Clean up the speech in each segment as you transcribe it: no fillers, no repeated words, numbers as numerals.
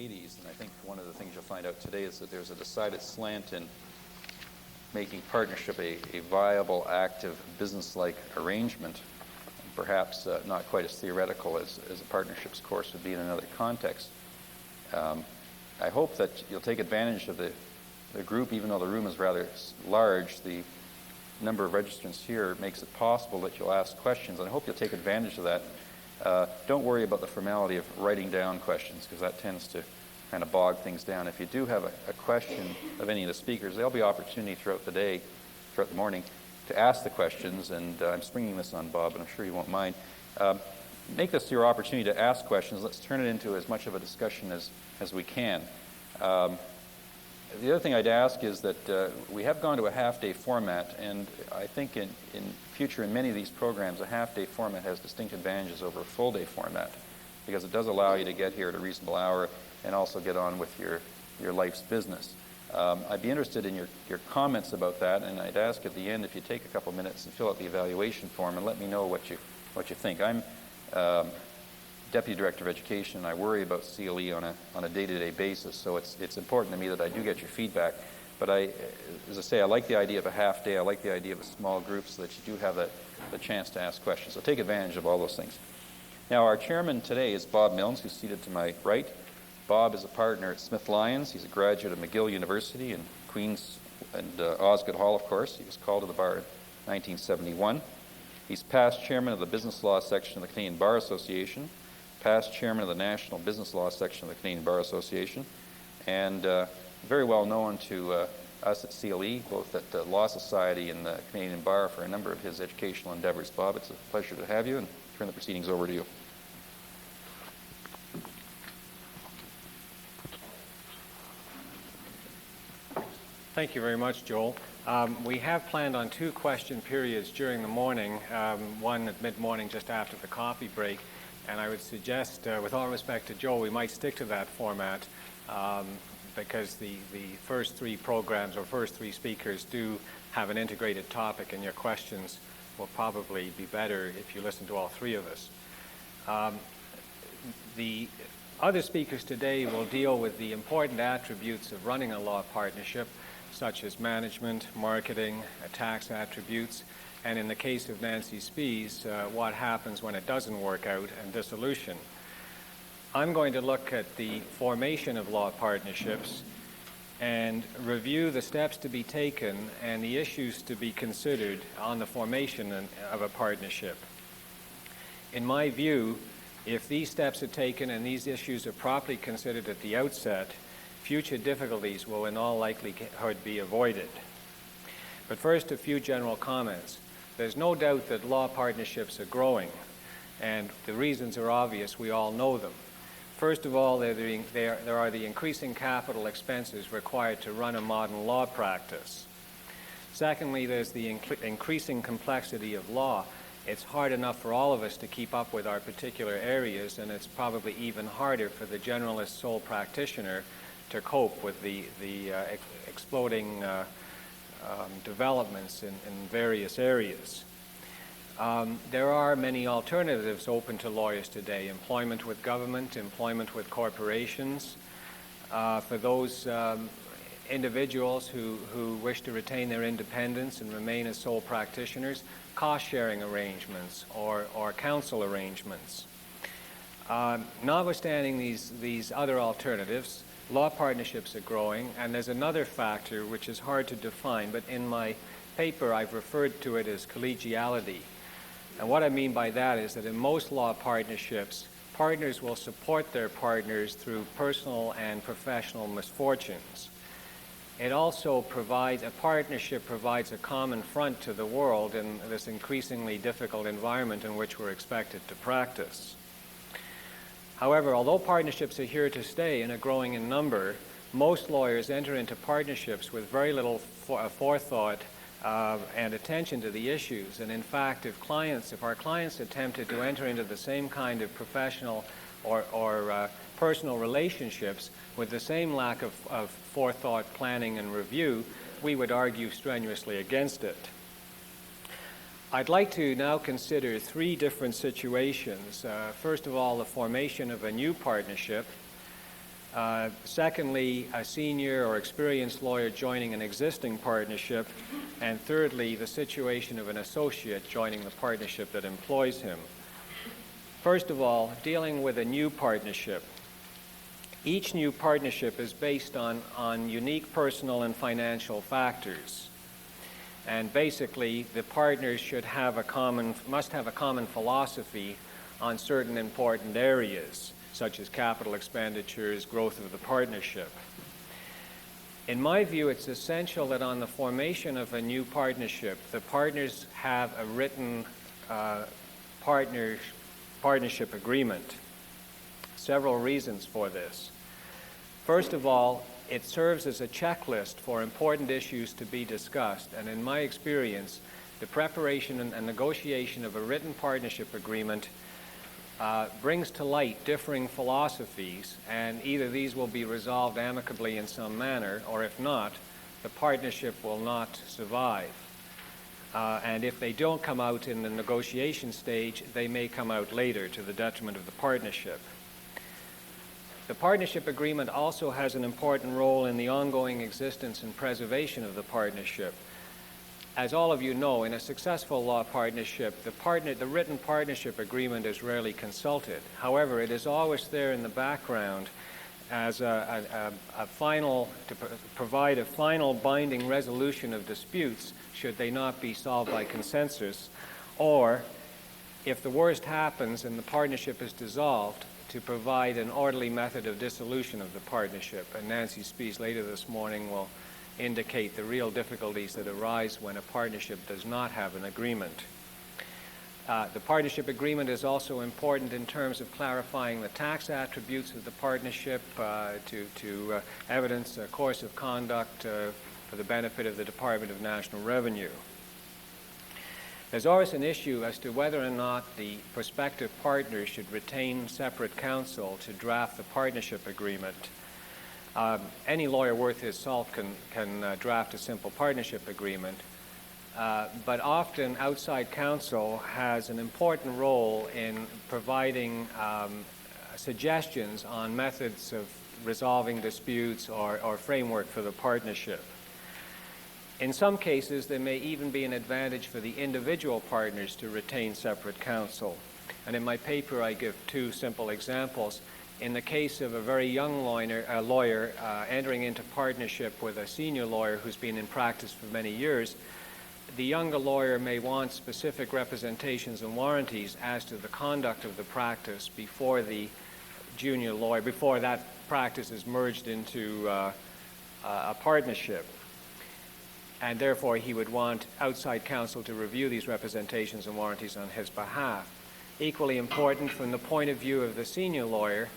80s, and I think one of the things you'll find out today is that there's a decided slant in making partnership a viable, active, business-like arrangement, perhaps not quite as theoretical as a partnerships course would be in another context. I hope that you'll take advantage of the group, even though the room is rather large. The number of registrants here makes it possible that you'll ask questions, and I hope you'll take advantage of that. Don't worry about the formality of writing down questions, because that tends to kind of bog things down. If you do have a question of any of the speakers, there'll be opportunity throughout the day, throughout the morning, to ask the questions, and I'm springing this on Bob, but I'm sure you won't mind. Make this your opportunity to ask questions. Let's turn it into as much of a discussion as we can. The other thing I'd ask is that we have gone to a half-day format, and I think in future in many of these programs, a half-day format has distinct advantages over a full-day format, because it does allow you to get here at a reasonable hour and also get on with your life's business. I'd be interested in your comments about that, and I'd ask at the end if you take a couple minutes and fill out the evaluation form and let me know what you think. I'm Deputy Director of Education, and I worry about CLE on a day-to-day basis, so it's important to me that I do get your feedback. But as I say, I like the idea of a half day. I like the idea of a small group so that you do have the chance to ask questions. So take advantage of all those things. Now, our chairman today is Bob Milnes, who's seated to my right. Bob is a partner at Smith Lyons. He's a graduate of McGill University and Queen's and Osgoode Hall, of course. He was called to the bar in 1971. He's past chairman of the Business Law Section of the Canadian Bar Association, past chairman of the National Business Law Section of the Canadian Bar Association, and very well known to us at CLE, both at the Law Society and the Canadian Bar, for a number of his educational endeavors. Bob, it's a pleasure to have you, and turn the proceedings over to you. Thank you very much, Joel. We have planned on 2 question periods during the morning, one at mid-morning just after the coffee break, and I would suggest, with all respect to Joel, we might stick to that format because the first 3 programs or first 3 speakers do have an integrated topic, and your questions will probably be better if you listen to all 3 of us. The other speakers today will deal with the important attributes of running a law partnership, such as management, marketing, tax attributes, and in the case of Nancy Spies, what happens when it doesn't work out, and dissolution. I'm going to look at the formation of law partnerships and review the steps to be taken and the issues to be considered on the formation of a partnership. In my view, if these steps are taken and these issues are properly considered at the outset, future difficulties will in all likelihood be avoided. But first, a few general comments. There's no doubt that law partnerships are growing, and the reasons are obvious. We all know them. First of all, there are the increasing capital expenses required to run a modern law practice. Secondly, there's the increasing complexity of law. It's hard enough for all of us to keep up with our particular areas, and it's probably even harder for the generalist sole practitioner to cope with the exploding developments in various areas. There are many alternatives open to lawyers today: employment with government, employment with corporations. For those individuals who wish to retain their independence and remain as sole practitioners, cost-sharing arrangements or counsel arrangements. Notwithstanding these other alternatives, law partnerships are growing, and there's another factor which is hard to define, but in my paper I've referred to it as collegiality. And what I mean by that is that in most law partnerships, partners will support their partners through personal and professional misfortunes. It also provides, a partnership provides a common front to the world in this increasingly difficult environment in which we're expected to practice. However, although partnerships are here to stay and are growing in number, most lawyers enter into partnerships with very little forethought and attention to the issues. And in fact, if our clients attempted to enter into the same kind of professional or personal relationships with the same lack of forethought, planning, and review, we would argue strenuously against it. I'd like to now consider 3 different situations. First of all, the formation of a new partnership. Secondly, a senior or experienced lawyer joining an existing partnership. And thirdly, the situation of an associate joining the partnership that employs him. First of all, dealing with a new partnership. Each new partnership is based on unique personal and financial factors. And basically, the partners must have a common philosophy on certain important areas, such as capital expenditures, growth of the partnership. In my view, it's essential that on the formation of a new partnership, the partners have a written partnership agreement. Several reasons for this. First of all, it serves as a checklist for important issues to be discussed, and in my experience, the preparation and negotiation of a written partnership agreement brings to light differing philosophies, and either these will be resolved amicably in some manner, or if not, the partnership will not survive. And if they don't come out in the negotiation stage, they may come out later to the detriment of the partnership. The partnership agreement also has an important role in the ongoing existence and preservation of the partnership. As all of you know, in a successful law partnership, the written partnership agreement is rarely consulted. However, it is always there in the background as to provide a final binding resolution of disputes should they not be solved by consensus, or if the worst happens and the partnership is dissolved, to provide an orderly method of dissolution of the partnership. And Nancy Spies later this morning will indicate the real difficulties that arise when a partnership does not have an agreement. The partnership agreement is also important in terms of clarifying the tax attributes of the partnership to evidence a course of conduct for the benefit of the Department of National Revenue. There's always an issue as to whether or not the prospective partners should retain separate counsel to draft the partnership agreement. Any lawyer worth his salt can draft a simple partnership agreement, but often outside counsel has an important role in providing suggestions on methods of resolving disputes or framework for the partnership. In some cases, there may even be an advantage for the individual partners to retain separate counsel. And in my paper, I give two simple examples. In the case of a very young lawyer entering into partnership with a senior lawyer who's been in practice for many years, the younger lawyer may want specific representations and warranties as to the conduct of the practice before the junior lawyer, before that practice is merged into a partnership. And therefore, he would want outside counsel to review these representations and warranties on his behalf. Equally important, from the point of view of the senior lawyer,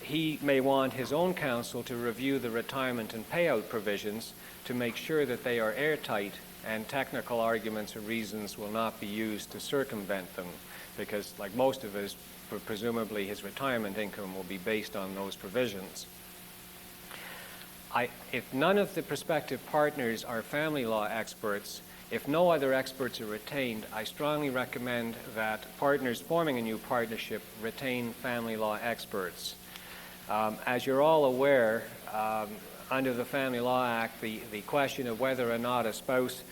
he may want his own counsel to review the retirement and payout provisions to make sure that they are airtight and technical arguments or reasons will not be used to circumvent them, because like most of us, presumably his retirement income will be based on those provisions. If none of the prospective partners are family law experts, if no other experts are retained, I strongly recommend that partners forming a new partnership retain family law experts. As you're all aware, under the Family Law Act, the question of whether or not a spouse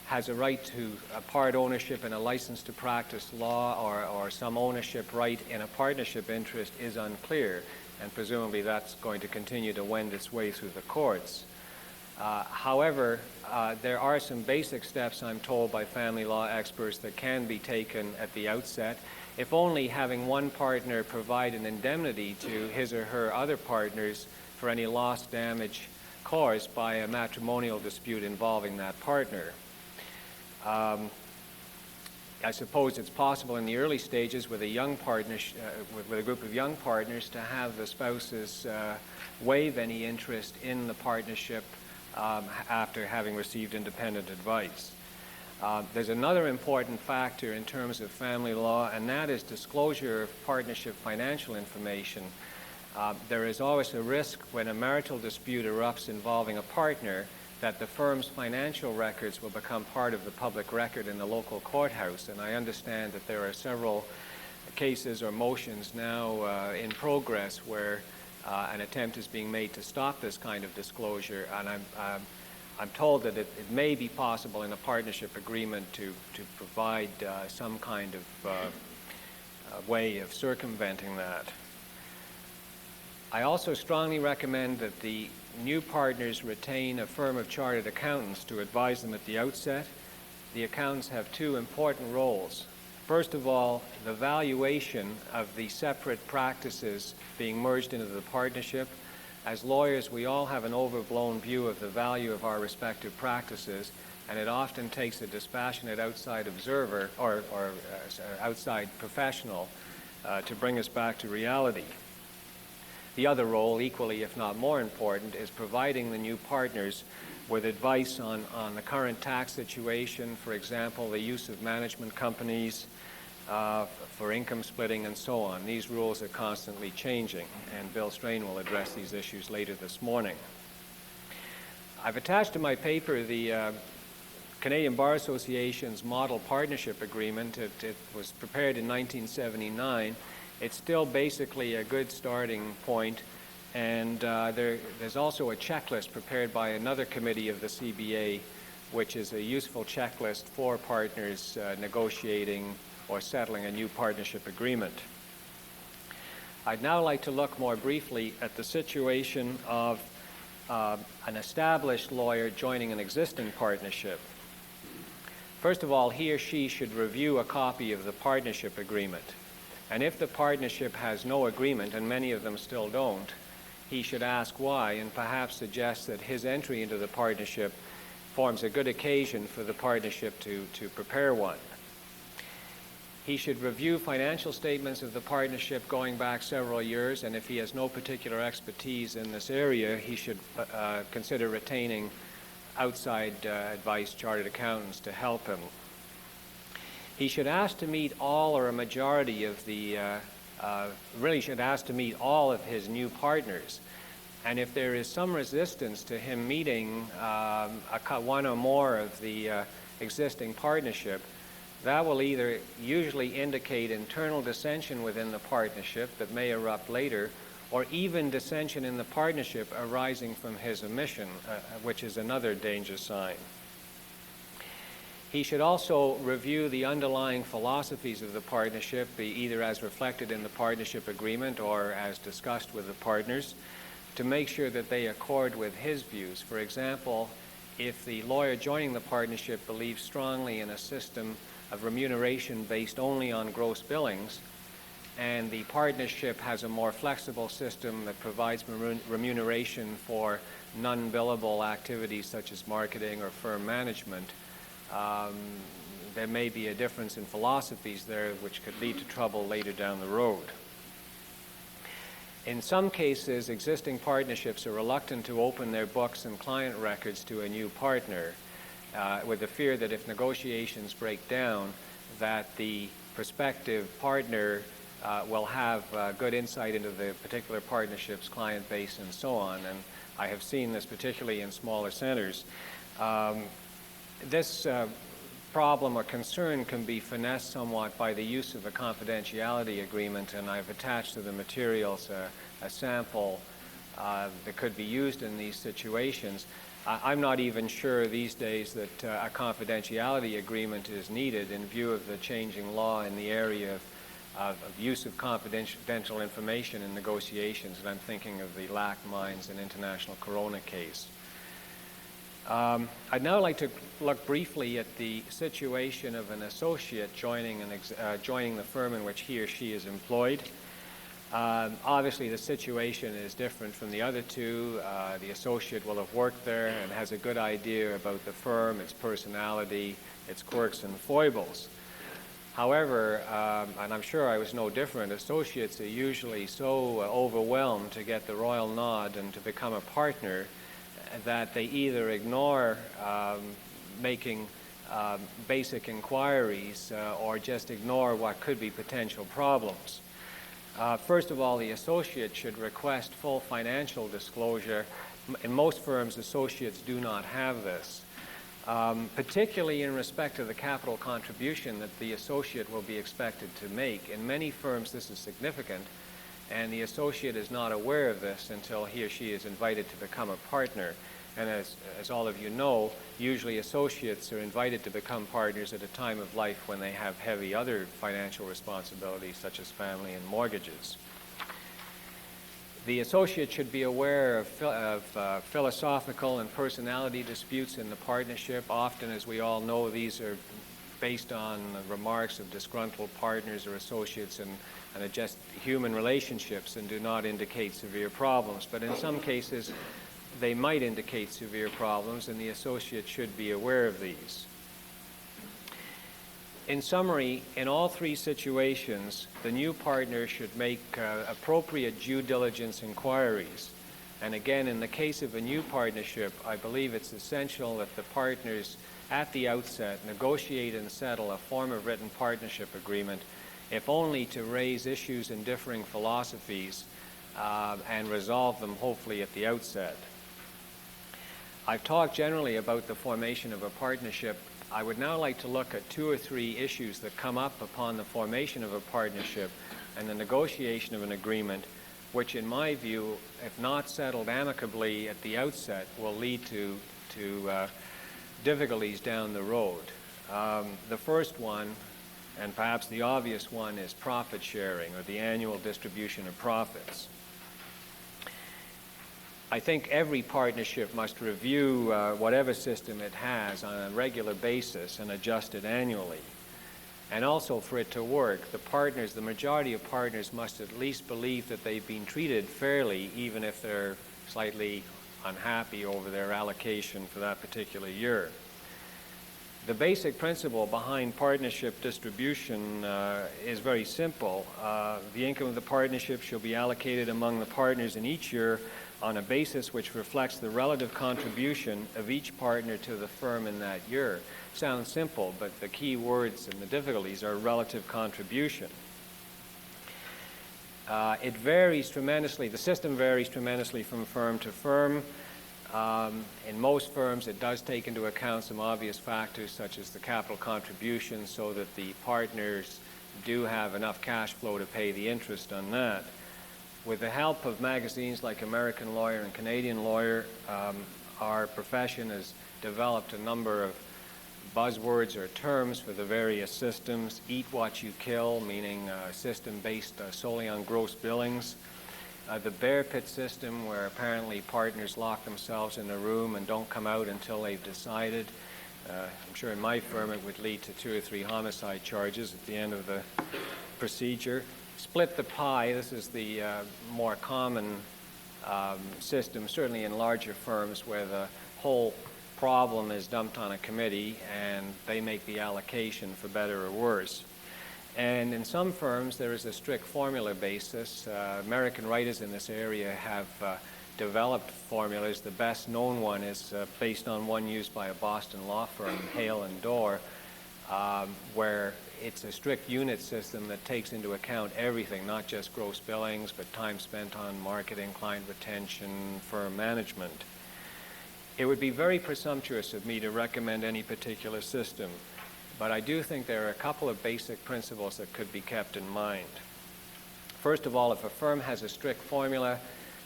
has a right to a part ownership in a license to practice law or some ownership right in a partnership interest is unclear. And presumably that's going to continue to wend its way through the courts. However, there are some basic steps, I'm told by family law experts, that can be taken at the outset, if only having one partner provide an indemnity to his or her other partners for any loss, damage caused by a matrimonial dispute involving that partner. I suppose it's possible in the early stages with a young partner, with a group of young partners, to have the spouses waive any interest in the partnership after having received independent advice. There's another important factor in terms of family law, and that is disclosure of partnership financial information. There is always a risk when a marital dispute erupts involving a partner that the firm's financial records will become part of the public record in the local courthouse. And I understand that there are several cases or motions now in progress where an attempt is being made to stop this kind of disclosure, and I'm told that it may be possible in a partnership agreement to provide some kind of way of circumventing that. I also strongly recommend that the new partners retain a firm of chartered accountants to advise them at the outset. The accountants have two important roles. First of all, the valuation of the separate practices being merged into the partnership. As lawyers, we all have an overblown view of the value of our respective practices, and it often takes a dispassionate outside observer or outside professional to bring us back to reality. The other role, equally if not more important, is providing the new partners with advice on the current tax situation, for example, the use of management companies for income splitting and so on. These rules are constantly changing, and Bill Strain will address these issues later this morning. I've attached to my paper the Canadian Bar Association's Model Partnership Agreement. It was prepared in 1979. It's still basically a good starting point, and there's also a checklist prepared by another committee of the CBA, which is a useful checklist for partners negotiating or settling a new partnership agreement. I'd now like to look more briefly at the situation of an established lawyer joining an existing partnership. First of all, he or she should review a copy of the partnership agreement. And if the partnership has no agreement, and many of them still don't, he should ask why and perhaps suggest that his entry into the partnership forms a good occasion for the partnership to prepare one. He should review financial statements of the partnership going back several years, and if he has no particular expertise in this area, he should consider retaining outside advice, chartered accountants, to help him. He should ask to meet all or a majority of the, really should ask to meet all of his new partners. And if there is some resistance to him meeting one or more of the existing partnership, that will either usually indicate internal dissension within the partnership that may erupt later, or even dissension in the partnership arising from his omission, which is another danger sign. He should also review the underlying philosophies of the partnership, either as reflected in the partnership agreement or as discussed with the partners, to make sure that they accord with his views. For example, if the lawyer joining the partnership believes strongly in a system of remuneration based only on gross billings, and the partnership has a more flexible system that provides remuneration for non-billable activities such as marketing or firm management, there may be a difference in philosophies there which could lead to trouble later down the road. In some cases, existing partnerships are reluctant to open their books and client records to a new partner with the fear that if negotiations break down, that the prospective partner will have good insight into the particular partnership's client base and so on. And I have seen this particularly in smaller centers. This problem or concern can be finessed somewhat by the use of a confidentiality agreement, and I've attached to the materials a sample that could be used in these situations. I'm not even sure these days that a confidentiality agreement is needed in view of the changing law in the area of use of confidential information in negotiations, and I'm thinking of the Lac Mines and International Corona case. I'd now like to look briefly at the situation of an associate joining the firm in which he or she is employed. Obviously, the situation is different from the other two. The associate will have worked there and has a good idea about the firm, its personality, its quirks and foibles. However, and I'm sure I was no different, associates are usually so overwhelmed to get the royal nod and to become a partner that they either ignore making basic inquiries or just ignore what could be potential problems. First of all, the associate should request full financial disclosure. In most firms, associates do not have this, particularly in respect to the capital contribution that the associate will be expected to make. In many firms, this is significant. and the associate is not aware of this until he or she is invited to become a partner. And as all of you know, usually associates are invited to become partners at a time of life when they have heavy other financial responsibilities, such as family and mortgages. The associate should be aware of philosophical and personality disputes in the partnership. Often, as we all know, these are based on remarks of disgruntled partners or associates and are just human relationships and do not indicate severe problems. But in some cases, they might indicate severe problems, and the associate should be aware of these. In summary, in all three situations, the new partner should make appropriate due diligence inquiries. And again, in the case of a new partnership, I believe it's essential that the partners at the outset negotiate and settle a form of written partnership agreement, if only to raise issues in differing philosophies and resolve them hopefully at the outset. I've talked generally about the formation of a partnership. I would now like to look at 2 or 3 issues that come up upon the formation of a partnership and the negotiation of an agreement, which in my view, if not settled amicably at the outset, will lead to difficulties down the road. The first one, and perhaps the obvious one, is profit sharing, or the annual distribution of profits. I think every partnership must review whatever system it has on a regular basis and adjust it annually. And also, for it to work, the majority of partners must at least believe that they've been treated fairly, even if they're slightly unhappy over their allocation for that particular year. The basic principle behind partnership distribution is very simple. The income of the partnership shall be allocated among the partners in each year on a basis which reflects the relative contribution of each partner to the firm in that year. Sounds simple, but the key words and the difficulties are relative contribution. It varies tremendously. The system varies tremendously from firm to firm. In most firms, it does take into account some obvious factors such as the capital contribution, so that the partners do have enough cash flow to pay the interest on that. With the help of magazines like American Lawyer and Canadian Lawyer, our profession has developed a number of buzzwords or terms for the various systems. Eat what you kill, meaning a system based solely on gross billings. The bear pit system, where apparently partners lock themselves in a room and don't come out until they've decided. I'm sure in my firm it would lead to 2 or 3 homicide charges at the end of the procedure. Split the pie. This is the more common system, certainly in larger firms, where the whole problem is dumped on a committee and they make the allocation for better or worse. And in some firms, there is a strict formula basis. American writers in this area have developed formulas. The best known one is based on one used by a Boston law firm, Hale and Dorr, where it's a strict unit system that takes into account everything, not just gross billings, but time spent on marketing, client retention, firm management. It would be very presumptuous of me to recommend any particular system, but I do think there are a couple of basic principles that could be kept in mind. First of all, if a firm has a strict formula,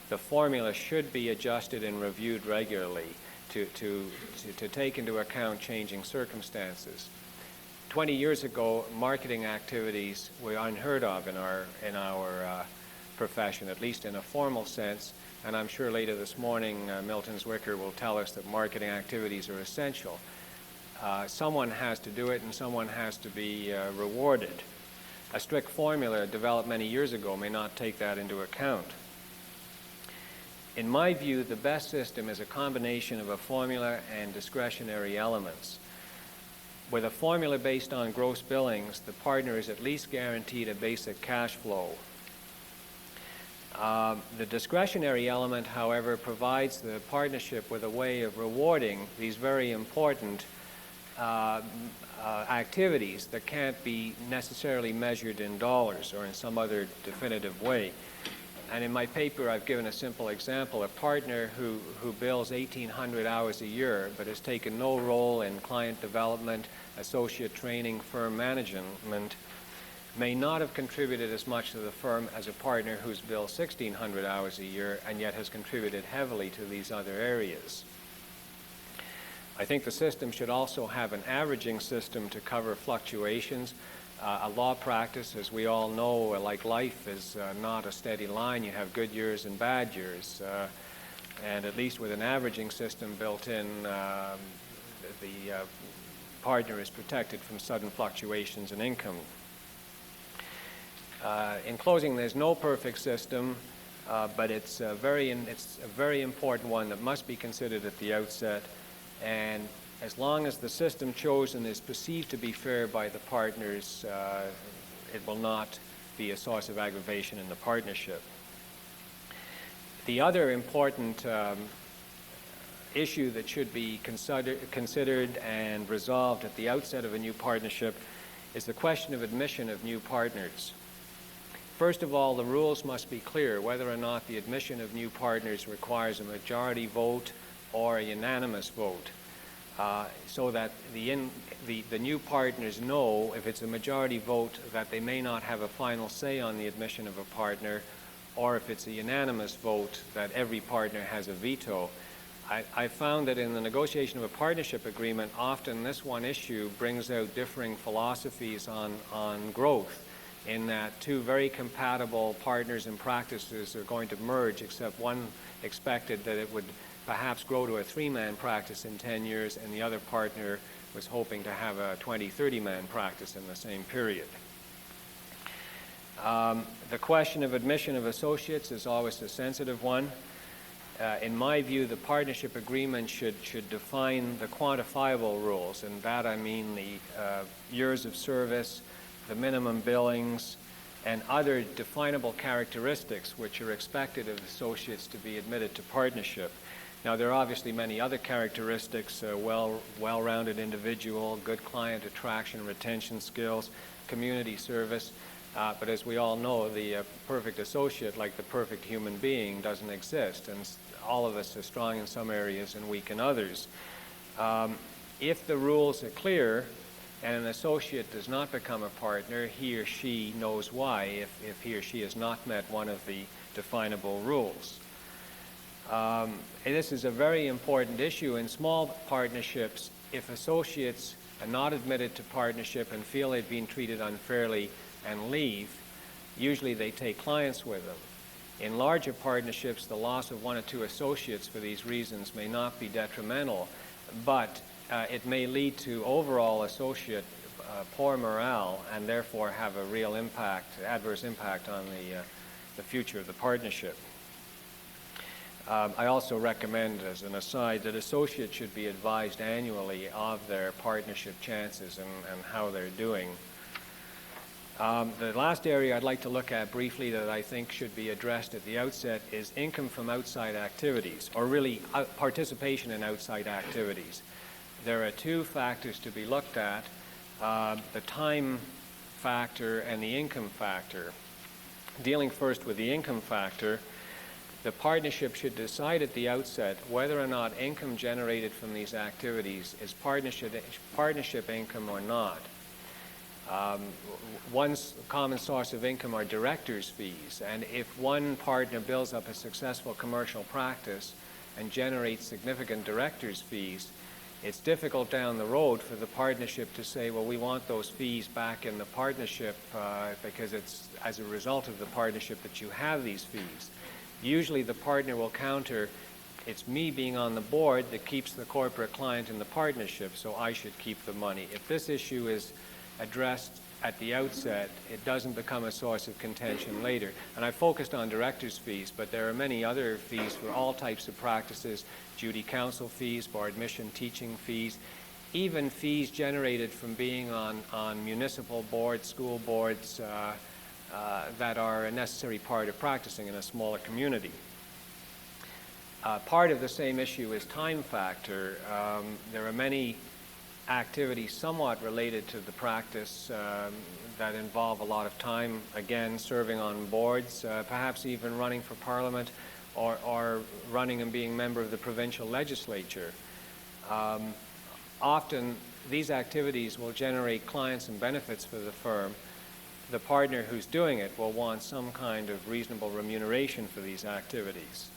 the formula should be adjusted and reviewed regularly to take into account changing circumstances. 20 years ago, marketing activities were unheard of in our profession, at least in a formal sense, and I'm sure later this morning Milton Zwicker will tell us that marketing activities are essential. Someone has to do it and someone has to be rewarded. A strict formula developed many years ago may not take that into account. In my view, the best system is a combination of a formula and discretionary elements. With a formula based on gross billings, the partner is at least guaranteed a basic cash flow. The discretionary element, however, provides the partnership with a way of rewarding these very important activities that can't be necessarily measured in dollars or in some other definitive way. And in my paper, I've given a simple example. A partner who bills 1,800 hours a year but has taken no role in client development, associate training, firm management, may not have contributed as much to the firm as a partner who's billed 1,600 hours a year and yet has contributed heavily to these other areas. I think the system should also have an averaging system to cover fluctuations. A law practice, as we all know, like life, is not a steady line. You have good years and bad years. And at least with an averaging system built in, the partner is protected from sudden fluctuations in income. In closing, there's no perfect system, but it's a very important one that must be considered at the outset. And as long as the system chosen is perceived to be fair by the partners, it will not be a source of aggravation in the partnership. The other important issue that should be considered and resolved at the outset of a new partnership is the question of admission of new partners. First of all, the rules must be clear whether or not the admission of new partners requires a majority vote or a unanimous vote, so that the new partners know, if it's a majority vote, that they may not have a final say on the admission of a partner, or if it's a unanimous vote, that every partner has a veto. I found that in the negotiation of a partnership agreement, often this one issue brings out differing philosophies on growth, in that two very compatible partners and practices are going to merge, except one expected that it would perhaps grow to a 3-man practice in 10 years, and the other partner was hoping to have a 20, 30-man practice in the same period. The question of admission of associates is always a sensitive one. In my view, the partnership agreement should define the quantifiable rules, and that I mean the years of service, the minimum billings, and other definable characteristics which are expected of associates to be admitted to partnership. Now, there are obviously many other characteristics, well-rounded individual, good client attraction, retention skills, community service, but as we all know, the perfect associate, like the perfect human being, doesn't exist, and all of us are strong in some areas and weak in others. If the rules are clear, and an associate does not become a partner, he or she knows why, if he or she has not met one of the definable rules. And this is a very important issue in small partnerships. If associates are not admitted to partnership and feel they've been treated unfairly and leave, usually they take clients with them. In larger partnerships, the loss of 1 or 2 associates for these reasons may not be detrimental, but it may lead to overall associate poor morale and therefore have a real adverse impact on the future of the partnership. I also recommend, as an aside, that associates should be advised annually of their partnership chances and how they're doing. The last area I'd like to look at briefly that I think should be addressed at the outset is income from outside activities, or really participation in outside activities. There are 2 factors to be looked at, the time factor and the income factor. Dealing first with the income factor, the partnership should decide at the outset whether or not income generated from these activities is partnership income or not. One common source of income are directors' fees, and if one partner builds up a successful commercial practice and generates significant directors' fees, it's difficult down the road for the partnership to say, well, we want those fees back in the partnership because it's as a result of the partnership that you have these fees. Usually the partner will counter, it's me being on the board that keeps the corporate client in the partnership, so I should keep the money. If this issue is addressed at the outset, it doesn't become a source of contention later. And I focused on directors' fees, but there are many other fees for all types of practices, duty counsel fees, bar admission teaching fees, even fees generated from being on municipal boards, school boards, that are a necessary part of practicing in a smaller community. Part of the same issue is time factor. There are many activities somewhat related to the practice that involve a lot of time, again, serving on boards, perhaps even running for Parliament or running and being member of the provincial legislature. Often these activities will generate clients and benefits for the firm, the partner who's doing it will want some kind of reasonable remuneration for these activities.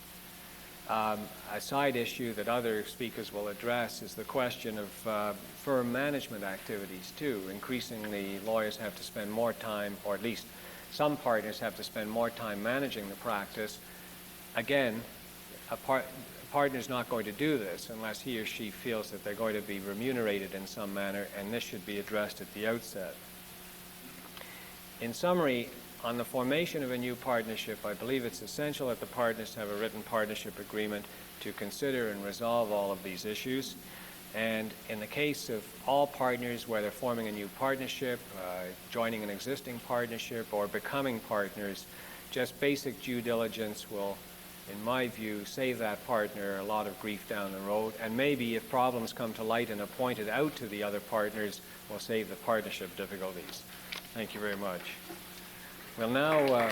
A side issue that other speakers will address is the question of firm management activities too. Increasingly, lawyers have to spend more time, or at least some partners have to spend more time managing the practice. Again, a partner's not going to do this unless he or she feels that they're going to be remunerated in some manner, and this should be addressed at the outset. In summary, on the formation of a new partnership, I believe it's essential that the partners have a written partnership agreement to consider and resolve all of these issues. And in the case of all partners, whether forming a new partnership, joining an existing partnership, or becoming partners, just basic due diligence will, in my view, save that partner a lot of grief down the road. And maybe if problems come to light and are pointed out to the other partners, will save the partnership difficulties. Thank you very much. We'll now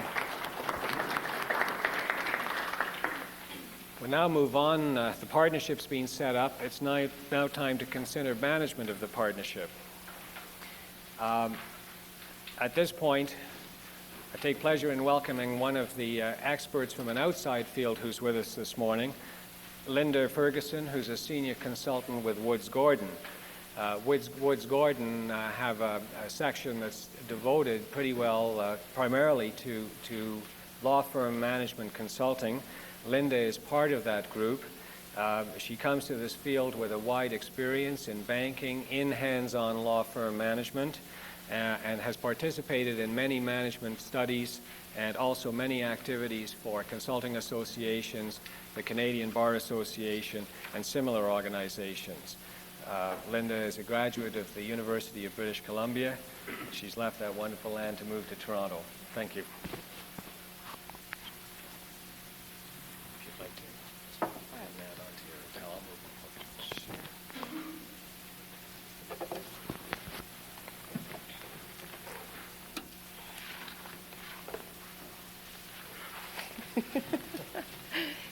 move on. The partnership's been set up. It's now time to consider management of the partnership. At this point, I take pleasure in welcoming one of the experts from an outside field who's with us this morning, Linda Ferguson, who's a senior consultant with Woods Gordon. Woods Gordon have a section that's devoted pretty well primarily to law firm management consulting. Linda is part of that group. She comes to this field with a wide experience in banking, in hands-on law firm management, and has participated in many management studies and also many activities for consulting associations, the Canadian Bar Association, and similar organizations. Linda is a graduate of the University of British Columbia. She's left that wonderful land to move to Toronto. Thank you. If you'd like to add that onto your I'll move.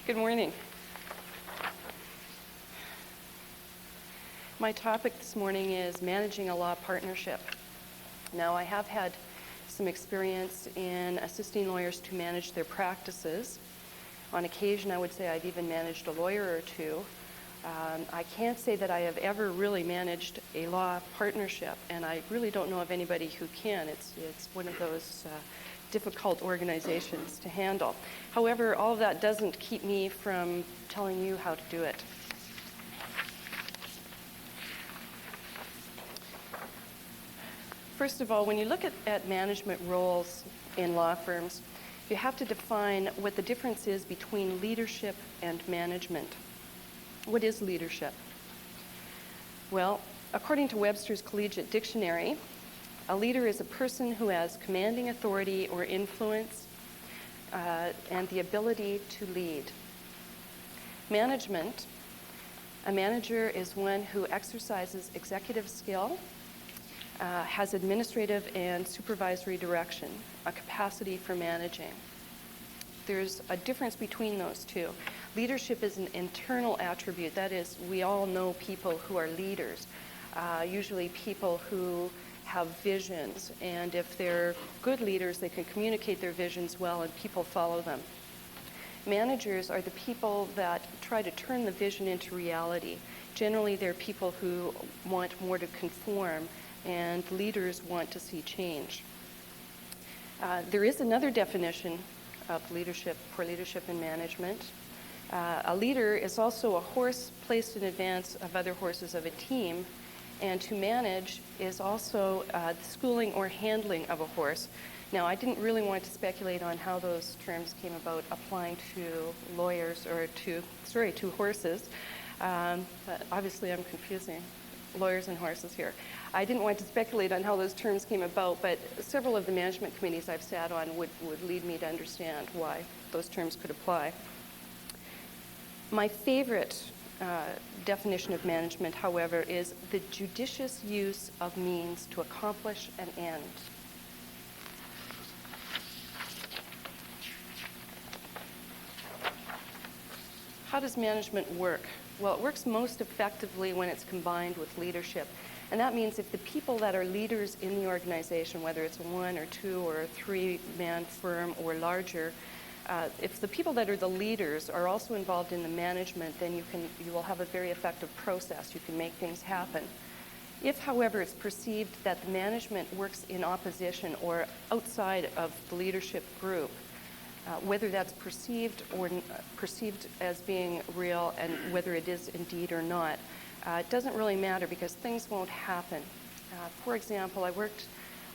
Good morning. My topic this morning is managing a law partnership. Now, I have had some experience in assisting lawyers to manage their practices. On occasion, I would say I've even managed a lawyer or two. I can't say that I have ever really managed a law partnership, and I really don't know of anybody who can. It's one of those difficult organizations to handle. However, all of that doesn't keep me from telling you how to do it. First of all, when you look at management roles in law firms, you have to define what the difference is between leadership and management. What is leadership? Well, according to Webster's Collegiate Dictionary, a leader is a person who has commanding authority or influence and the ability to lead. Management, a manager is one who exercises executive skill, has administrative and supervisory direction, a capacity for managing. There's a difference between those two. Leadership is an internal attribute. That is, we all know people who are leaders, usually people who have visions, and if they're good leaders, they can communicate their visions well and people follow them. Managers are the people that try to turn the vision into reality. Generally, they're people who want more to conform, and leaders want to see change. There is another definition of leadership for leadership and management. A leader is also a horse placed in advance of other horses of a team, and to manage is also the schooling or handling of a horse. Now, I didn't really want to speculate on how those terms came about applying to lawyers or to horses. But obviously, I'm confusing lawyers and horses here. I didn't want to speculate on how those terms came about, but several of the management committees I've sat on would lead me to understand why those terms could apply. My favorite definition of management, however, is the judicious use of means to accomplish an end. How does management work? Well, it works most effectively when it's combined with leadership. And that means if the people that are leaders in the organization, whether it's a 1 or 2 or a 3-man firm or larger, if the people that are the leaders are also involved in the management, then you will have a very effective process. You can make things happen. If, however, it's perceived that the management works in opposition or outside of the leadership group, whether that's perceived as being real and whether it is indeed or not, it doesn't really matter because things won't happen. For example, I worked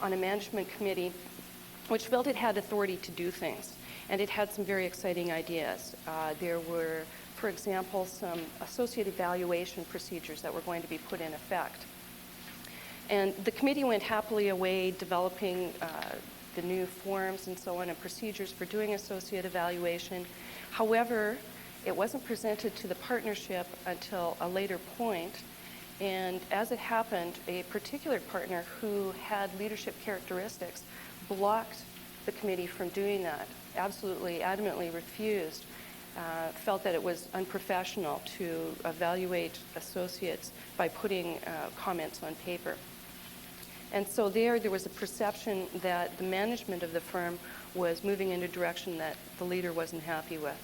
on a management committee which felt it had authority to do things, and it had some very exciting ideas. There were, for example, some associate evaluation procedures that were going to be put in effect. And the committee went happily away developing the new forms and so on and procedures for doing associate evaluation. However, it wasn't presented to the partnership until a later point. And as it happened, a particular partner who had leadership characteristics blocked the committee from doing that, absolutely, adamantly refused, felt that it was unprofessional to evaluate associates by putting comments on paper. And so there was a perception that the management of the firm was moving in a direction that the leader wasn't happy with.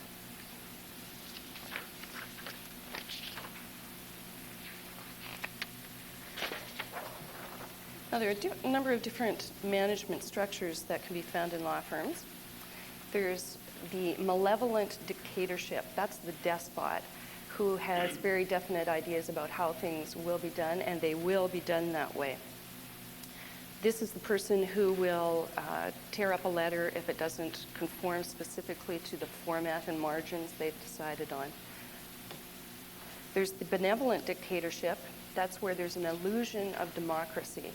Now, there are a number of different management structures that can be found in law firms. There's the malevolent dictatorship. That's the despot who has very definite ideas about how things will be done, and they will be done that way. This is the person who will tear up a letter if it doesn't conform specifically to the format and margins they've decided on. There's the benevolent dictatorship. That's where there's an illusion of democracy.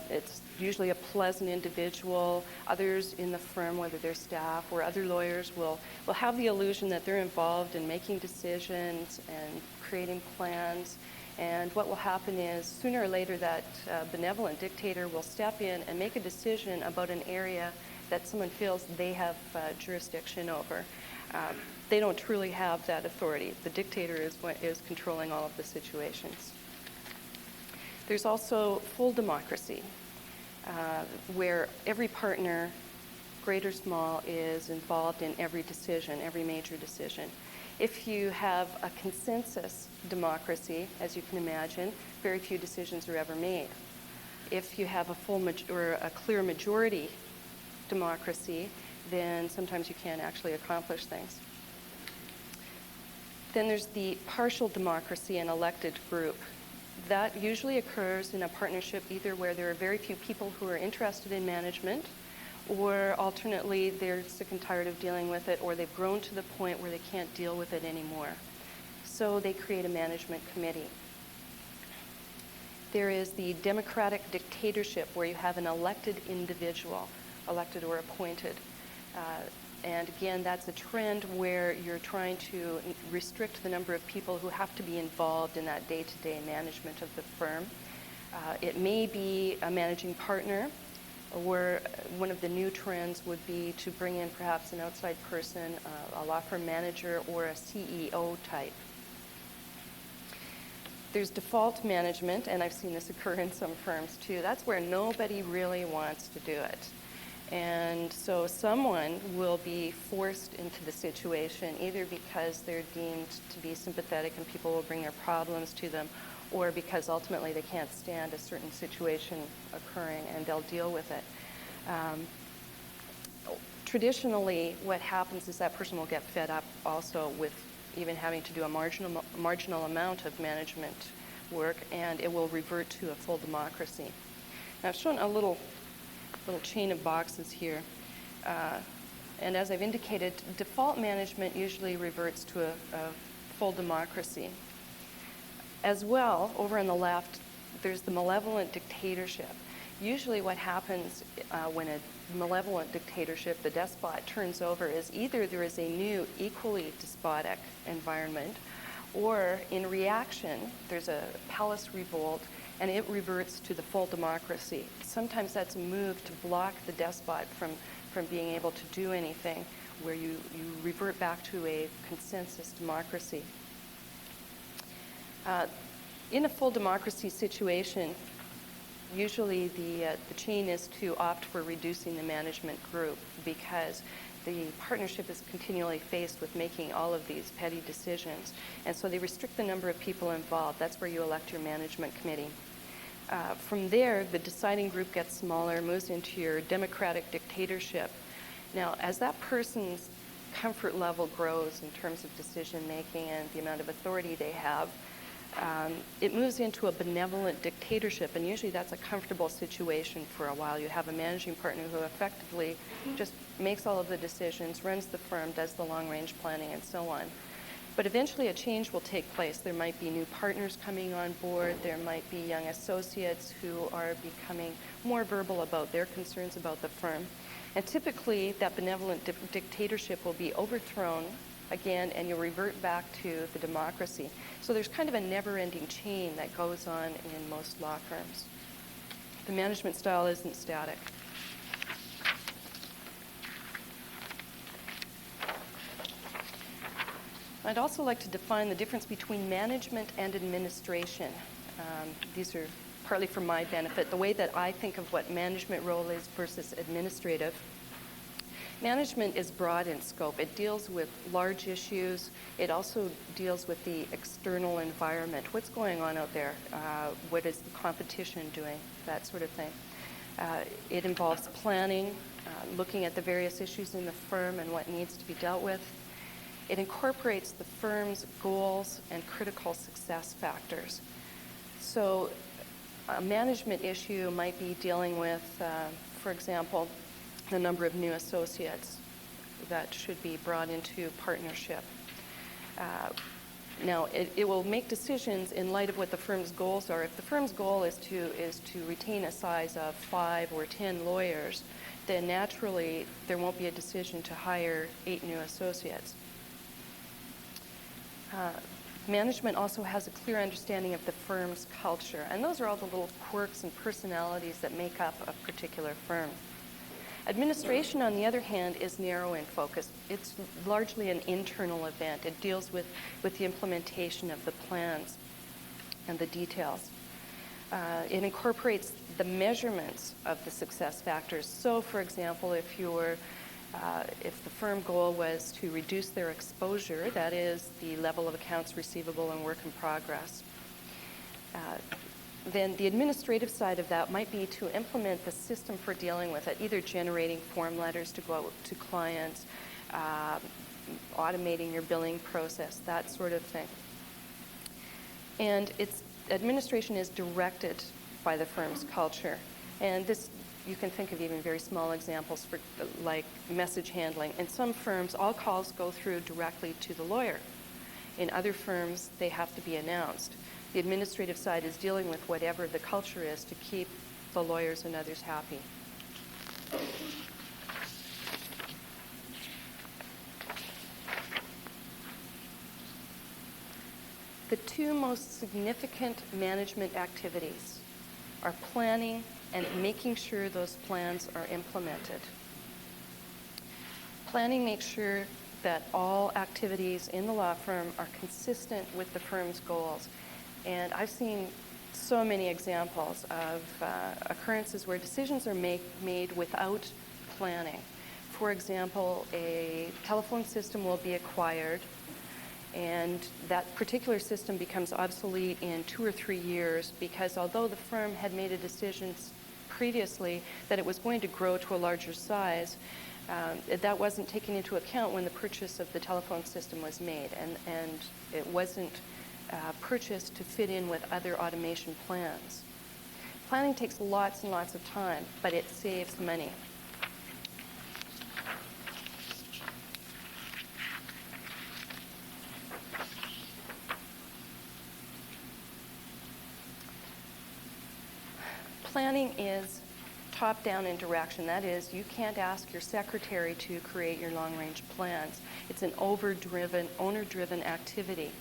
It's usually a pleasant individual. Others in the firm, whether they're staff or other lawyers, will have the illusion that they're involved in making decisions and creating plans. And what will happen is, sooner or later, that benevolent dictator will step in and make a decision about an area that someone feels they have jurisdiction over. They don't truly have that authority. The dictator is controlling all of the situations. There's also full democracy, where every partner, great or small, is involved in every decision, every major decision. If you have a consensus democracy, as you can imagine, very few decisions are ever made. If you have a clear majority democracy, then sometimes you can't actually accomplish things. Then there's the partial democracy and elected group. That usually occurs in a partnership either where there are very few people who are interested in management, or alternately they're sick and tired of dealing with it, or they've grown to the point where they can't deal with it anymore. So they create a management committee. There is the democratic dictatorship, where you have an elected individual, elected or appointed. And again, that's a trend where you're trying to restrict the number of people who have to be involved in that day-to-day management of the firm. It may be a managing partner, or one of the new trends would be to bring in perhaps an outside person, a law firm manager or a CEO type. There's default management, and I've seen this occur in some firms too. That's where nobody really wants to do it. And so someone will be forced into the situation, either because they're deemed to be sympathetic and people will bring their problems to them, or because ultimately they can't stand a certain situation occurring and they'll deal with it. Traditionally, what happens is that person will get fed up also with even having to do a marginal amount of management work, and it will revert to a full democracy. Now, I've shown a little chain of boxes here. And as I've indicated, default management usually reverts to a full democracy. As well, over on the left, there's the malevolent dictatorship. Usually what happens when a malevolent dictatorship, the despot, turns over is either there is a new, equally despotic environment, or in reaction, there's a palace revolt, and it reverts to the full democracy. Sometimes that's a move to block the despot from being able to do anything, where you revert back to a consensus democracy. In a full democracy situation, usually the chain is to opt for reducing the management group because the partnership is continually faced with making all of these petty decisions. And so they restrict the number of people involved. That's where you elect your management committee. From there, the deciding group gets smaller, moves into your democratic dictatorship. Now, as that person's comfort level grows in terms of decision making and the amount of authority they have, it moves into a benevolent dictatorship, and usually that's a comfortable situation for a while. You have a managing partner who effectively just makes all of the decisions, runs the firm, does the long-range planning, and so on. But eventually a change will take place. There might be new partners coming on board. There might be young associates who are becoming more verbal about their concerns about the firm. And typically that benevolent dictatorship will be overthrown again, and you'll revert back to the democracy. So there's kind of a never-ending chain that goes on in most law firms. The management style isn't static. I'd also like to define the difference between management and administration. These are partly for my benefit, the way that I think of what management role is versus administrative. Management is broad in scope. It deals with large issues. It also deals with the external environment. What's going on out there? What is the competition doing? That sort of thing. It involves planning, looking at the various issues in the firm and what needs to be dealt with. It incorporates the firm's goals and critical success factors. So a management issue might be dealing with, for example, the number of new associates that should be brought into partnership. Now, it will make decisions in light of what the firm's goals are. If the firm's goal is to retain a size of 5 or 10 lawyers, then naturally there won't be a decision to hire 8 new associates. Management also has a clear understanding of the firm's culture, and those are all the little quirks and personalities that make up a particular firm. Administration, on the other hand, is narrow in focus. It's largely an internal event. It deals with the implementation of the plans and the details. It incorporates the measurements of the success factors. So, for example, if the firm goal was to reduce their exposure, that is the level of accounts receivable and work in progress, then the administrative side of that might be to implement the system for dealing with it, either generating form letters to go out to clients, automating your billing process, that sort of thing. And administration is directed by the firm's culture. And this, you can think of even very small examples for like message handling. In some firms, all calls go through directly to the lawyer. In other firms, they have to be announced. The administrative side is dealing with whatever the culture is to keep the lawyers and others happy. The two most significant management activities are planning and making sure those plans are implemented. Planning makes sure that all activities in the law firm are consistent with the firm's goals. And I've seen so many examples of occurrences where decisions are made without planning. For example, a telephone system will be acquired, and that particular system becomes obsolete in 2 or 3 years because although the firm had made a decision previously that it was going to grow to a larger size, that wasn't taken into account when the purchase of the telephone system was made, and it wasn't purchased to fit in with other automation plans. Planning takes lots and lots of time, but it saves money. Planning is top-down in direction. That is, you can't ask your secretary to create your long-range plans. It's an owner-driven activity.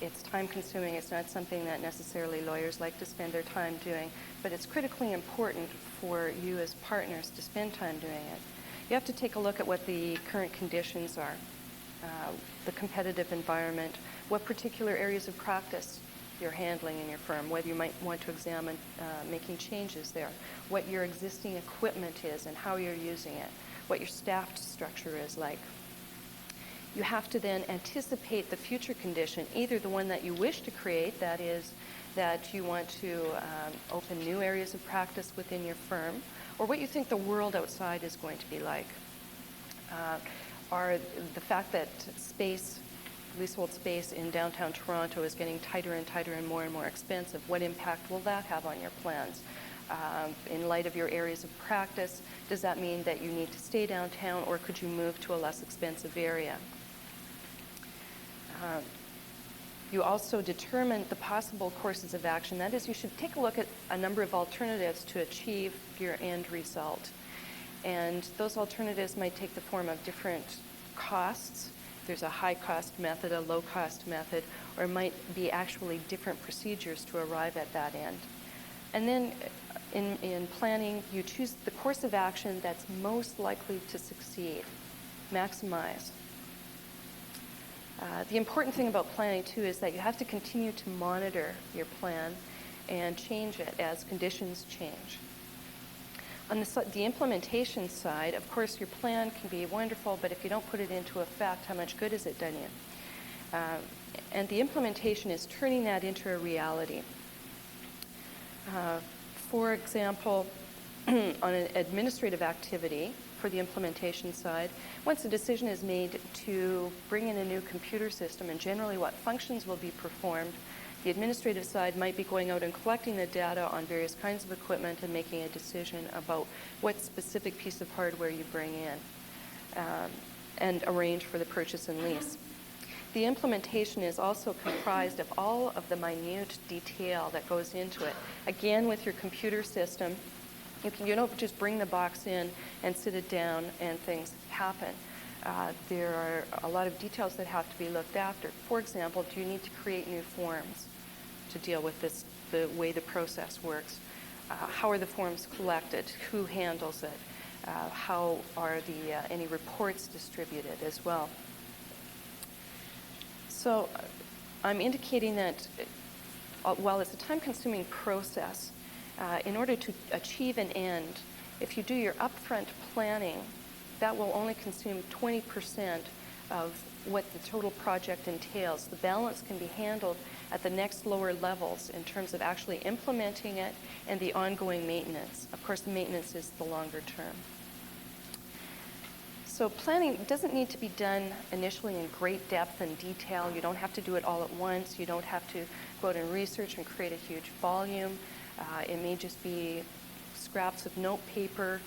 It's time-consuming. It's not something that necessarily lawyers like to spend their time doing, but it's critically important for you as partners to spend time doing it. You have to take a look at what the current conditions are, the competitive environment, what particular areas of practice you're handling in your firm, whether you might want to examine making changes there, what your existing equipment is and how you're using it, what your staff structure is like. You have to then anticipate the future condition, either the one that you wish to create, that is, that you want to open new areas of practice within your firm, or what you think the world outside is going to be like. Or the fact that leasehold space in downtown Toronto is getting tighter and tighter and more expensive. What impact will that have on your plans? In light of your areas of practice, does that mean that you need to stay downtown, or could you move to a less expensive area? You also determine the possible courses of action. That is, you should take a look at a number of alternatives to achieve your end result. And those alternatives might take the form of different costs. There's a high-cost method, a low-cost method, or it might be actually different procedures to arrive at that end. And then in planning, you choose the course of action that's most likely to succeed, maximize. The important thing about planning, too, is that you have to continue to monitor your plan and change it as conditions change. On the implementation side, of course, your plan can be wonderful, but if you don't put it into effect, how much good is it done you? And the implementation is turning that into a reality. For example, on an administrative activity for the implementation side, once a decision is made to bring in a new computer system and generally what functions will be performed, the administrative side might be going out and collecting the data on various kinds of equipment and making a decision about what specific piece of hardware you bring in and arrange for the purchase and lease. The implementation is also comprised of all of the minute detail that goes into it. Again, with your computer system, you don't just bring the box in and sit it down and things happen. There are a lot of details that have to be looked after. For example, do you need to create new forms to deal with this, the way the process works? How are the forms collected? Who handles it? How are any reports distributed as well? So I'm indicating that while it's a time-consuming process, in order to achieve an end, if you do your upfront planning, that will only consume 20% of what the total project entails. The balance can be handled at the next lower levels in terms of actually implementing it and the ongoing maintenance. Of course, the maintenance is the longer term. So planning doesn't need to be done initially in great depth and detail. You don't have to do it all at once. You don't have to go out and research and create a huge volume. It may just be scraps of note paper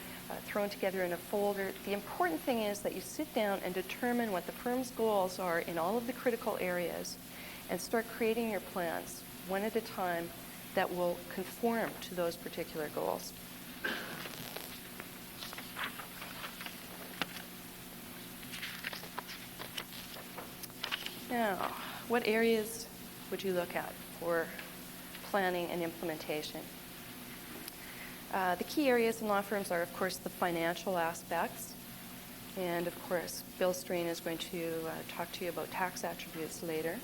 thrown together in a folder. The important thing is that you sit down and determine what the firm's goals are in all of the critical areas and start creating your plans one at a time that will conform to those particular goals. Now, what areas would you look at for planning and implementation? The key areas in law firms are, of course, the financial aspects. And, of course, Bill Strain is going to talk to you about tax attributes later.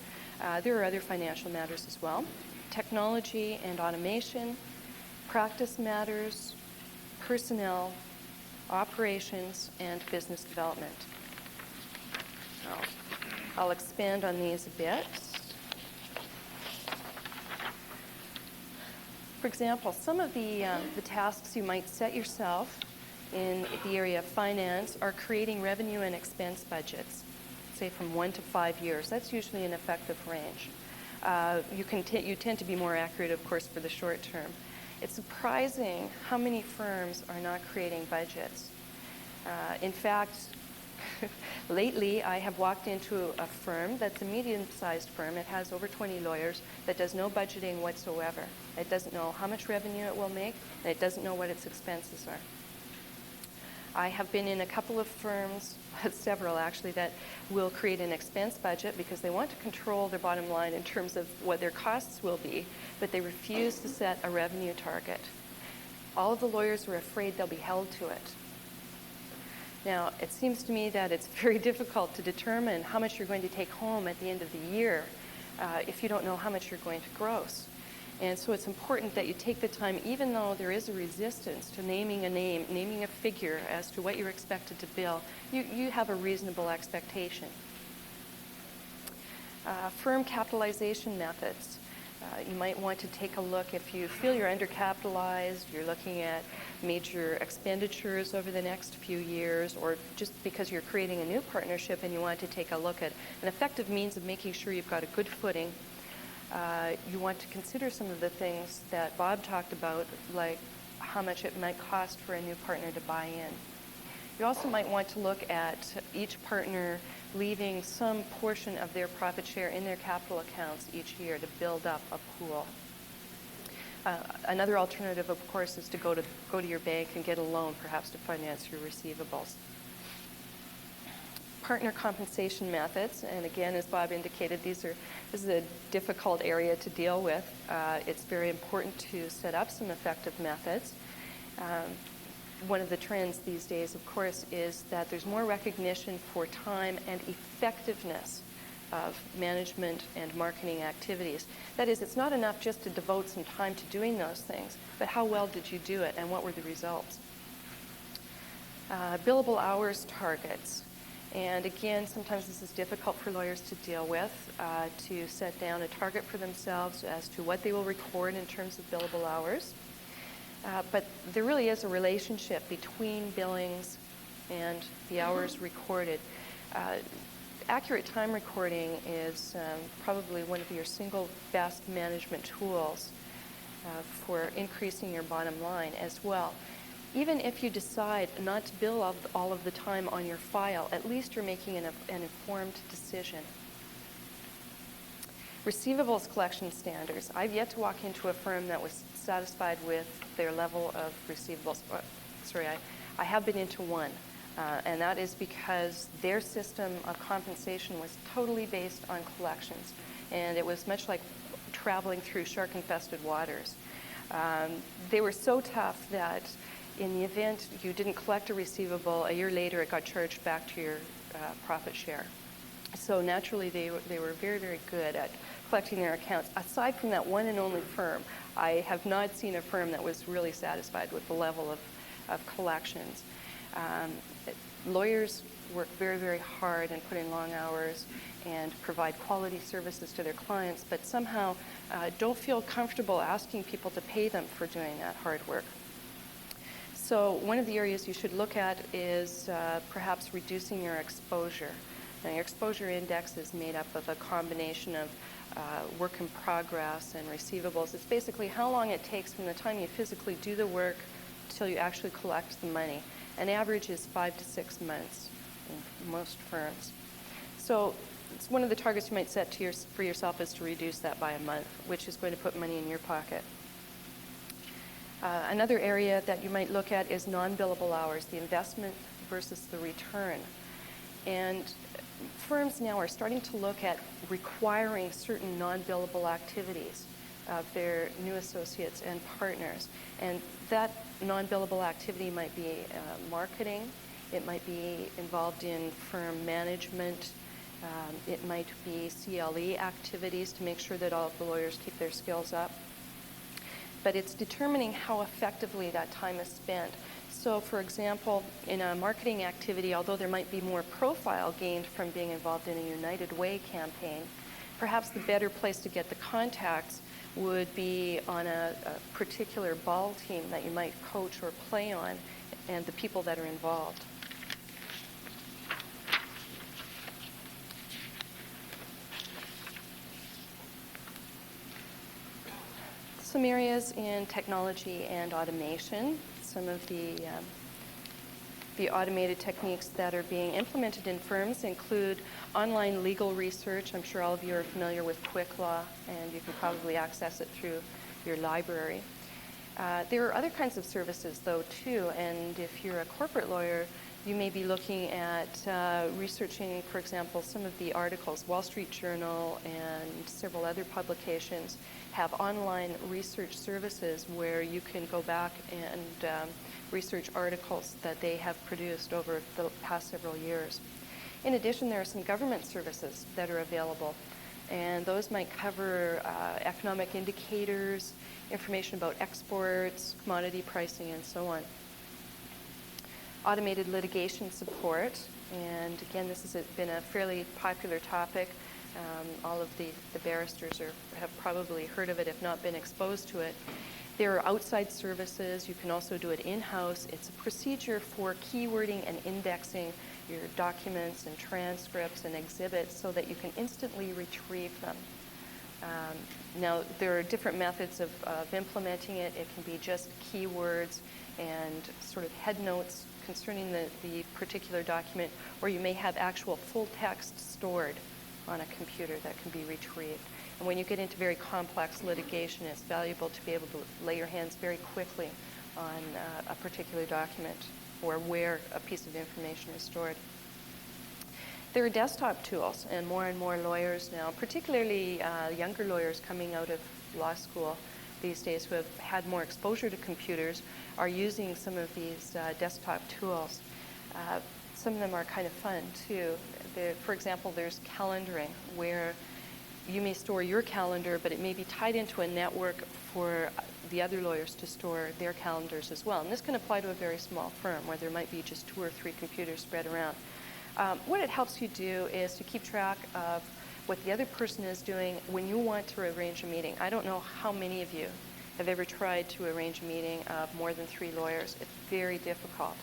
There are other financial matters as well. Technology and automation, practice matters, personnel, operations, and business development. I'll expand on these a bit. For example, some of the tasks you might set yourself in the area of finance are creating revenue and expense budgets, say from 1 to 5 years. That's usually an effective range. You tend to be more accurate, of course, for the short term. It's surprising how many firms are not creating budgets. In fact, lately, I have walked into a firm that's a medium-sized firm. It has over 20 lawyers that does no budgeting whatsoever. It doesn't know how much revenue it will make, and it doesn't know what its expenses are. I have been in a couple of firms, several actually, that will create an expense budget because they want to control their bottom line in terms of what their costs will be, but they refuse to set a revenue target. All of the lawyers are afraid they'll be held to it. Now, it seems to me that it's very difficult to determine how much you're going to take home at the end of the year if you don't know how much you're going to gross. And so it's important that you take the time, even though there is a resistance to naming a name, naming a figure as to what you're expected to bill, you have a reasonable expectation. Firm capitalization methods. You might want to take a look if you feel you're undercapitalized, you're looking at major expenditures over the next few years, or just because you're creating a new partnership and you want to take a look at an effective means of making sure you've got a good footing. You want to consider some of the things that Bob talked about, like how much it might cost for a new partner to buy in. You also might want to look at each partner leaving some portion of their profit share in their capital accounts each year to build up a pool. Another alternative, of course, is to go to your bank and get a loan, perhaps to finance your receivables. Partner compensation methods, and again, as Bob indicated, this is a difficult area to deal with. It's very important to set up some effective methods. One of the trends these days, of course, is that there's more recognition for time and effectiveness of management and marketing activities. That is, it's not enough just to devote some time to doing those things, but how well did you do it and what were the results? Billable hours targets. And again, sometimes this is difficult for lawyers to deal with, to set down a target for themselves as to what they will record in terms of billable hours. But there really is a relationship between billings and the hours recorded. Accurate time recording is probably one of your single best management tools for increasing your bottom line as well. Even if you decide not to bill all of the time on your file, at least you're making an informed decision. Receivables collection standards. I've yet to walk into a firm that was satisfied with their level of receivables. I have been into one, and that is because their system of compensation was totally based on collections, and it was much like traveling through shark-infested waters. They were so tough that in the event you didn't collect a receivable, a year later it got charged back to your profit share. So naturally they were very, very good at collecting their accounts. Aside from that one and only firm, I have not seen a firm that was really satisfied with the level of collections. Lawyers work very, very hard and put in long hours and provide quality services to their clients, but somehow don't feel comfortable asking people to pay them for doing that hard work. So one of the areas you should look at is perhaps reducing your exposure. Now, your exposure index is made up of a combination of work in progress and receivables. It's basically how long it takes from the time you physically do the work till you actually collect the money. An average is 5 to 6 months in most firms. So it's one of the targets you might set for yourself is to reduce that by a month, which is going to put money in your pocket. Another area that you might look at is non-billable hours, the investment versus the return. And firms now are starting to look at requiring certain non-billable activities of their new associates and partners. And that non-billable activity might be marketing, it might be involved in firm management, it might be CLE activities to make sure that all of the lawyers keep their skills up. But it's determining how effectively that time is spent. So, for example, in a marketing activity, although there might be more profile gained from being involved in a United Way campaign, perhaps the better place to get the contacts would be on a particular ball team that you might coach or play on, and the people that are involved. Some areas in technology and automation. Some of the automated techniques that are being implemented in firms include online legal research. I'm sure all of you are familiar with Quick Law, and you can probably access it through your library. There are other kinds of services, though, too, and if you're a corporate lawyer, you may be looking at researching, for example, some of the articles. Wall Street Journal and several other publications have online research services where you can go back and research articles that they have produced over the past several years. In addition, there are some government services that are available. And those might cover economic indicators, information about exports, commodity pricing, and so on. Automated litigation support, and again, this has been a fairly popular topic. All of the barristers have probably heard of it, if not been exposed to it. There are outside services. You can also do it in-house. It's a procedure for keywording and indexing your documents and transcripts and exhibits so that you can instantly retrieve them. Now, there are different methods of implementing it. It can be just keywords and sort of head notes concerning the particular document, or you may have actual full text stored on a computer that can be retrieved. And when you get into very complex litigation, it's valuable to be able to lay your hands very quickly on a particular document or where a piece of information is stored. There are desktop tools, and more lawyers now, particularly younger lawyers coming out of law school these days who have had more exposure to computers, are using some of these desktop tools. Some of them are kind of fun, too. For example, there's calendaring, where you may store your calendar, but it may be tied into a network for the other lawyers to store their calendars as well. And this can apply to a very small firm where there might be just 2 or 3 computers spread around. What it helps you do is to keep track of what the other person is doing when you want to arrange a meeting. I don't know how many of you have ever tried to arrange a meeting of more than 3 lawyers. It's very difficult.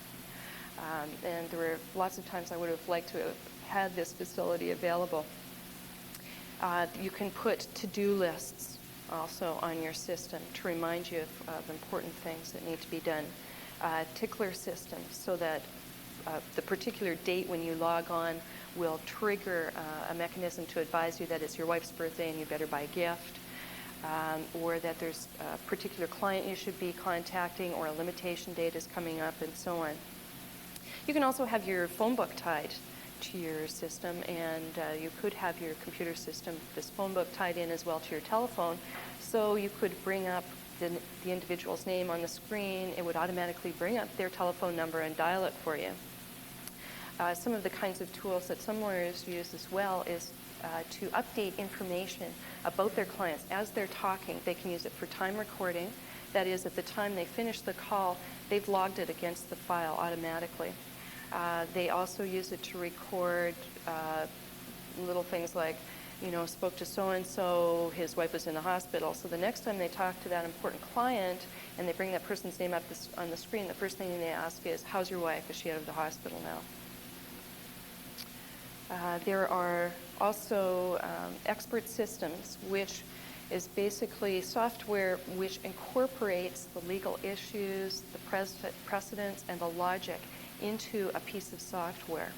And there were lots of times I would have liked to have had this facility available. You can put to-do lists also on your system to remind you of important things that need to be done. Tickler systems so that the particular date when you log on will trigger a mechanism to advise you that it's your wife's birthday and you better buy a gift, or that there's a particular client you should be contacting, or a limitation date is coming up, and so on. You can also have your phone book tied to your system, and you could have your computer system, this phone book, tied in as well to your telephone, so you could bring up the individual's name on the screen. It would automatically bring up their telephone number and dial it for you. Some of the kinds of tools that some lawyers use as well is to update information about their clients as they're talking. They can use it for time recording. That is, at the time they finish the call, they've logged it against the file automatically. They also use it to record little things like, spoke to so-and-so, his wife was in the hospital. So the next time they talk to that important client and they bring that person's name up on the screen, the first thing they ask is, how's your wife? Is she out of the hospital now? There are also expert systems, which is basically software which incorporates the legal issues, the precedents, and the logic into a piece of software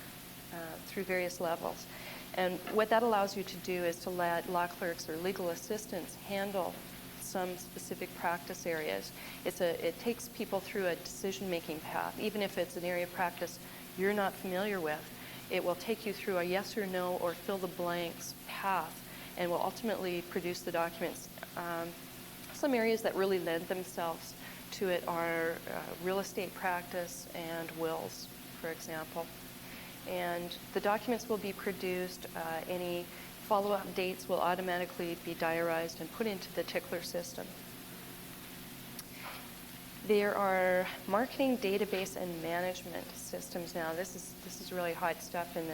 through various levels. And what that allows you to do is to let law clerks or legal assistants handle some specific practice areas. It takes people through a decision-making path. Even if it's an area of practice you're not familiar with, it will take you through a yes or no or fill the blanks path, and will ultimately produce the documents. Some areas that really lend themselves to it are real estate practice and wills, for example. And the documents will be produced. Any follow-up dates will automatically be diarized and put into the tickler system. There are marketing database and management systems now. This is really hot stuff in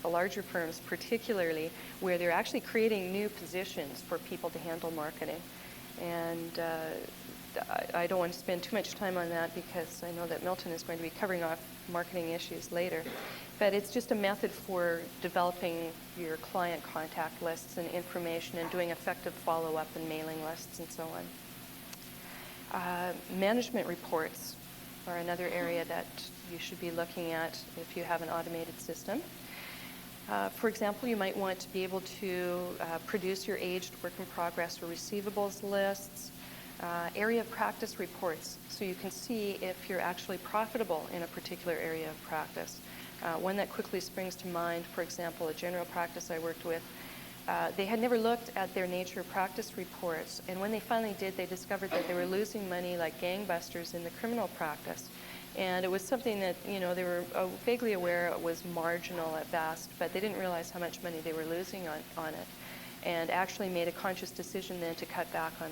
the larger firms, particularly, where they're actually creating new positions for people to handle marketing. And I don't want to spend too much time on that because I know that Milton is going to be covering off marketing issues later. But it's just a method for developing your client contact lists and information and doing effective follow-up and mailing lists and so on. Management reports are another area that you should be looking at if you have an automated system. For example, you might want to be able to produce your aged work in progress or receivables lists, area of practice reports, so you can see if you're actually profitable in a particular area of practice. One that quickly springs to mind, for example, a general practice I worked with, they had never looked at their nature of practice reports, and when they finally did, they discovered that they were losing money like gangbusters in the criminal practice. And it was something that, they were vaguely aware it was marginal at best, but they didn't realize how much money they were losing on it. and actually made a conscious decision then to cut back on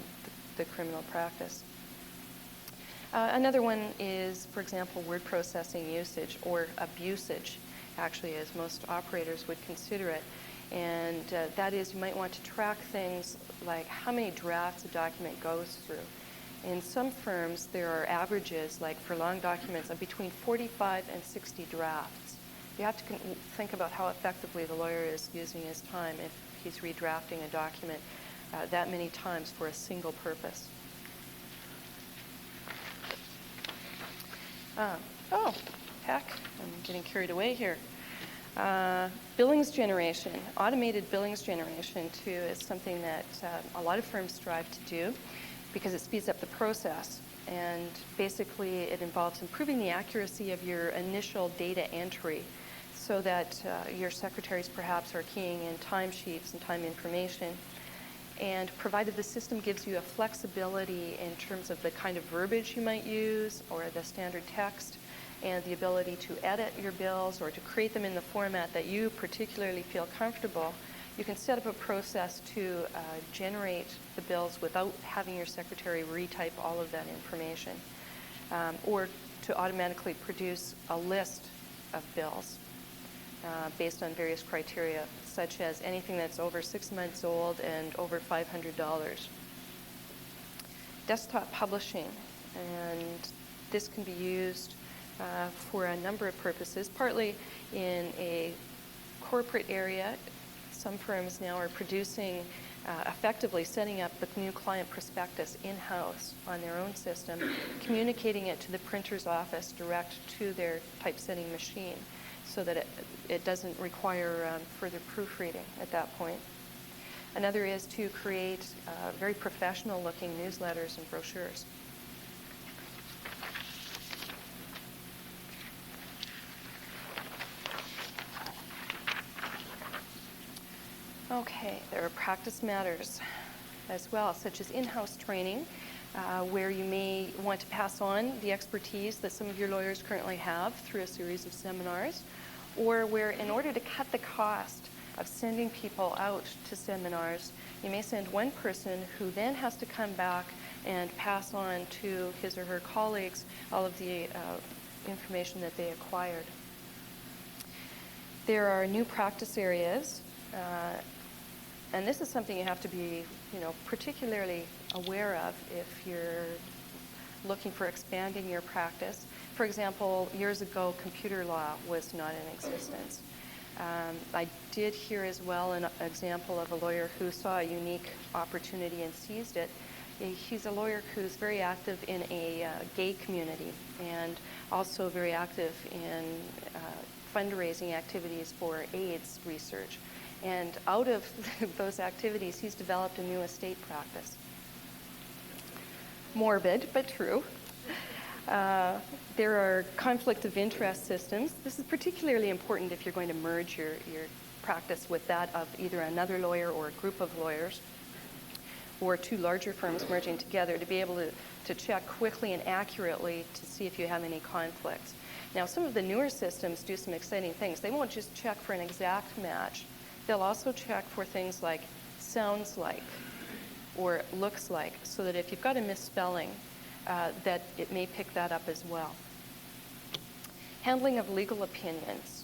the criminal practice. Another one is, for example, word processing usage, or abusage, actually, as most operators would consider it. And that is, you might want to track things like how many drafts a document goes through. In some firms, there are averages, like for long documents, of between 45 and 60 drafts. You have to think about how effectively the lawyer is using his time if he's redrafting a document that many times for a single purpose. Oh, heck, I'm getting carried away here. Billings generation, automated billings generation, too, is something that a lot of firms strive to do because it speeds up the process. And basically, it involves improving the accuracy of your initial data entry so that your secretaries perhaps are keying in timesheets and time information. And provided the system gives you a flexibility in terms of the kind of verbiage you might use or the standard text, and the ability to edit your bills or to create them in the format that you particularly feel comfortable, you can set up a process to generate the bills without having your secretary retype all of that information, or to automatically produce a list of bills based on various criteria, such as anything that's over 6 months old and over $500. Desktop publishing, and this can be used for a number of purposes, partly in a corporate area. Some firms now are producing, effectively setting up the new client prospectus in-house on their own system, communicating it to the printer's office direct to their typesetting machine so that it doesn't require further proofreading at that point. Another is to create very professional-looking newsletters and brochures. Okay, there are practice matters as well, such as in-house training, where you may want to pass on the expertise that some of your lawyers currently have through a series of seminars, or where, in order to cut the cost of sending people out to seminars, you may send one person who then has to come back and pass on to his or her colleagues all of the information that they acquired. There are new practice areas, and this is something you have to be, particularly aware of if you're looking for expanding your practice. For example, years ago, computer law was not in existence. I did hear as well an example of a lawyer who saw a unique opportunity and seized it. He's a lawyer who's very active in a gay community and also very active in fundraising activities for AIDS research. And out of those activities, he's developed a new estate practice. Morbid, but true. There are conflict of interest systems. This is particularly important if you're going to merge your practice with that of either another lawyer or a group of lawyers, or two larger firms merging together, to be able to check quickly and accurately to see if you have any conflicts. Now, some of the newer systems do some exciting things. They won't just check for an exact match. They'll also check for things like sounds like or looks like, so that if you've got a misspelling, that it may pick that up as well. Handling of legal opinions.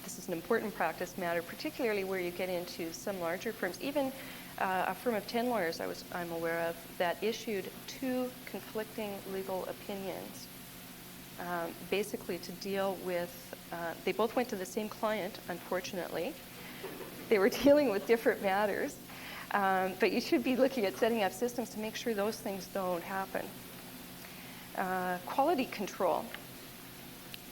This is an important practice matter, particularly where you get into some larger firms. Even a firm of 10 lawyers I'm aware of that issued 2 conflicting legal opinions, basically to deal with, they both went to the same client, unfortunately. They were dealing with different matters. But you should be looking at setting up systems to make sure those things don't happen. Quality control.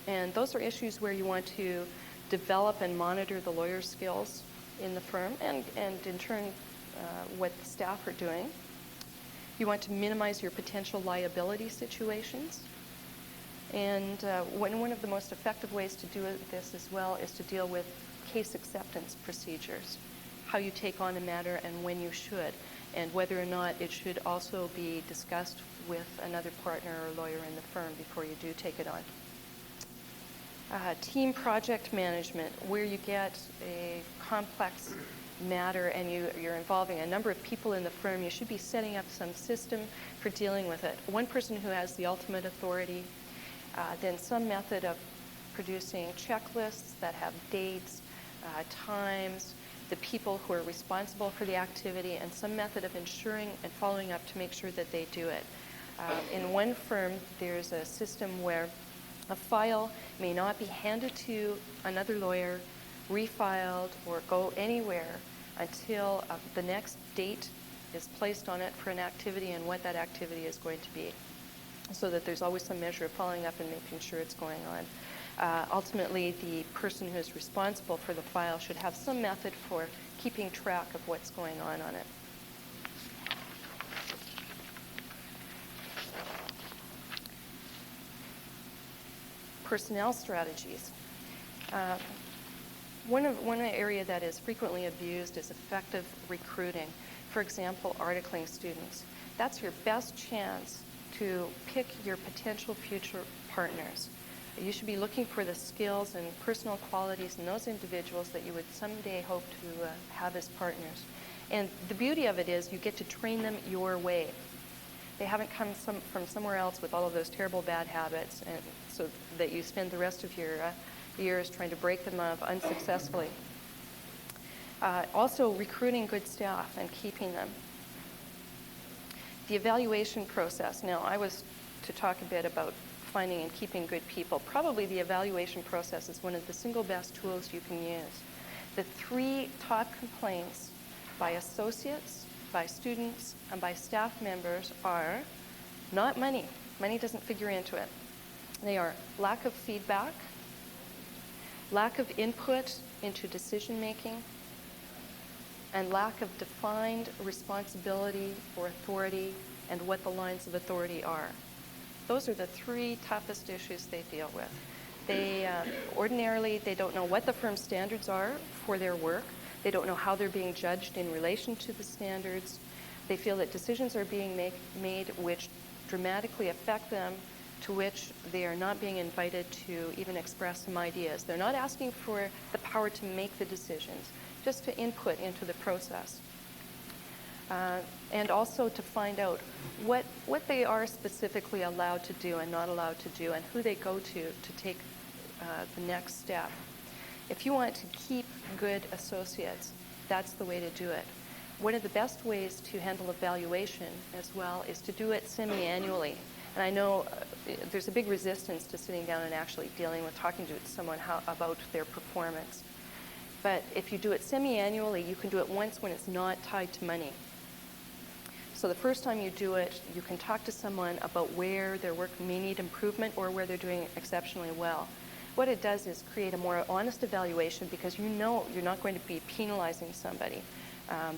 And those are issues where you want to develop and monitor the lawyer's skills in the firm and in turn what the staff are doing. You want to minimize your potential liability situations. And one of the most effective ways to do this as well is to deal with case acceptance procedures. How you take on a matter and when you should, and whether or not it should also be discussed with another partner or lawyer in the firm before you do take it on. Team project management, where you get a complex matter and you're involving a number of people in the firm, you should be setting up some system for dealing with it. One person who has the ultimate authority, then some method of producing checklists that have dates, times, the people who are responsible for the activity, and some method of ensuring and following up to make sure that they do it. In one firm, there's a system where a file may not be handed to another lawyer, refiled, or go anywhere until the next date is placed on it for an activity and what that activity is going to be, so that there's always some measure of following up and making sure it's going on. Ultimately, the person who is responsible for the file should have some method for keeping track of what's going on it. Personnel strategies. One area that is frequently abused is effective recruiting. For example, articling students. That's your best chance to pick your potential future partners. You should be looking for the skills and personal qualities in those individuals that you would someday hope to have as partners. And the beauty of it is you get to train them your way. They haven't come from somewhere else with all of those terrible bad habits, and so that you spend the rest of your years trying to break them up unsuccessfully. Also, recruiting good staff and keeping them. The evaluation process. Now, I was to talk a bit about finding and keeping good people. Probably the evaluation process is one of the single best tools you can use. The 3 top complaints by associates, by students, and by staff members are not money. Money doesn't figure into it. They are lack of feedback, lack of input into decision making, and lack of defined responsibility or authority and what the lines of authority are. Those are the 3 toughest issues they deal with. They ordinarily, they don't know what the firm's standards are for their work. They don't know how they're being judged in relation to the standards. They feel that decisions are being made which dramatically affect them, to which they are not being invited to even express some ideas. They're not asking for the power to make the decisions, just to input into the process. And also to find out what they are specifically allowed to do and not allowed to do, and who they go to take the next step. If you want to keep good associates, that's the way to do it. One of the best ways to handle evaluation as well is to do it semi-annually. And I know there's a big resistance to sitting down and actually talking to someone about their performance. But if you do it semi-annually, you can do it once when it's not tied to money. So the first time you do it, you can talk to someone about where their work may need improvement or where they're doing exceptionally well. What it does is create a more honest evaluation, because you know you're not going to be penalizing somebody.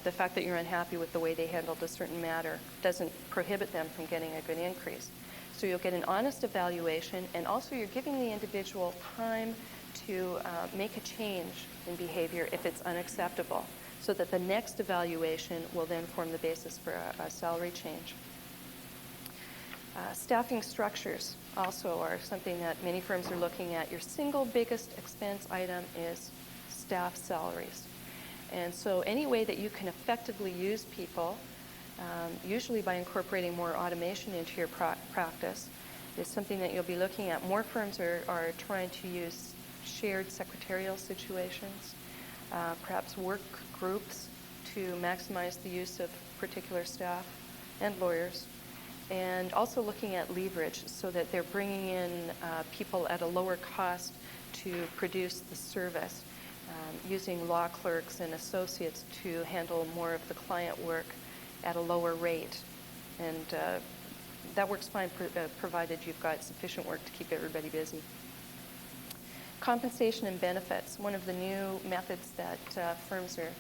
The fact that you're unhappy with the way they handled a certain matter doesn't prohibit them from getting a good increase. So you'll get an honest evaluation, and also you're giving the individual time to make a change in behavior if it's unacceptable, so that the next evaluation will then form the basis for a salary change. Staffing structures also are something that many firms are looking at. Your single biggest expense item is staff salaries. And so any way that you can effectively use people, usually by incorporating more automation into your practice, is something that you'll be looking at. More firms are trying to use shared secretarial situations, perhaps work groups to maximize the use of particular staff and lawyers, and also looking at leverage so that they're bringing in people at a lower cost to produce the service, using law clerks and associates to handle more of the client work at a lower rate. And that works fine provided you've got sufficient work to keep everybody busy. Compensation and benefits. One of the new methods that firms are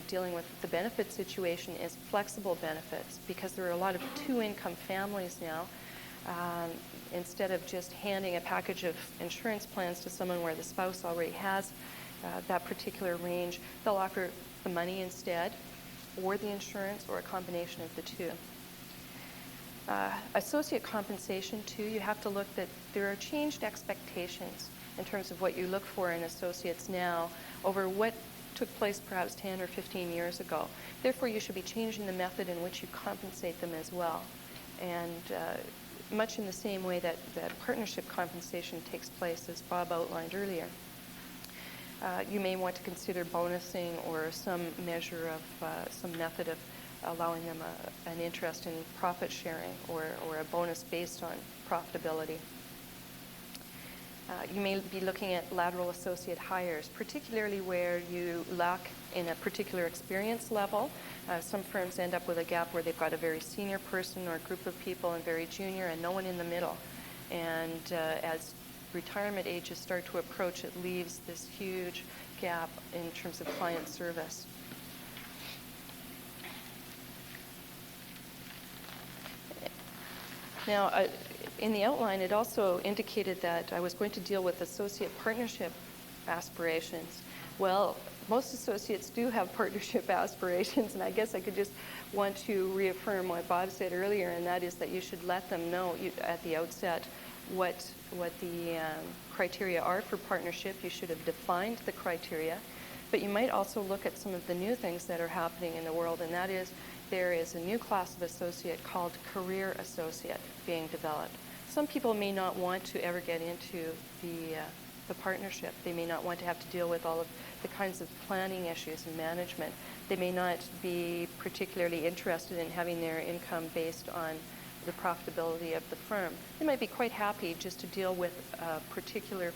dealing with the benefit situation is flexible benefits, because there are a lot of 2-income families now. Instead of just handing a package of insurance plans to someone where the spouse already has that particular range, they'll offer the money instead, or the insurance, or a combination of the two. Associate compensation too, you have to look that there are changed expectations in terms of what you look for in associates now over what took place perhaps 10 or 15 years ago. Therefore, you should be changing the method in which you compensate them as well. And much in the same way that partnership compensation takes place, as Bob outlined earlier. You may want to consider bonusing or some measure of, some method of allowing them an interest in profit sharing or a bonus based on profitability. You may be looking at lateral associate hires, particularly where you lack in a particular experience level. Some firms end up with a gap where they've got a very senior person or a group of people and very junior and no one in the middle. And as retirement ages start to approach, it leaves this huge gap in terms of client service. Now, in the outline, it also indicated that I was going to deal with associate partnership aspirations. Well, most associates do have partnership aspirations, and I guess I could just want to reaffirm what Bob said earlier, and that is that you should let them know at the outset what the criteria are for partnership. You should have defined the criteria, but you might also look at some of the new things that are happening in the world, and that is there is a new class of associate called career associate being developed. Some people may not want to ever get into the partnership. They may not want to have to deal with all of the kinds of planning issues and management. They may not be particularly interested in having their income based on the profitability of the firm. They might be quite happy just to deal with a particular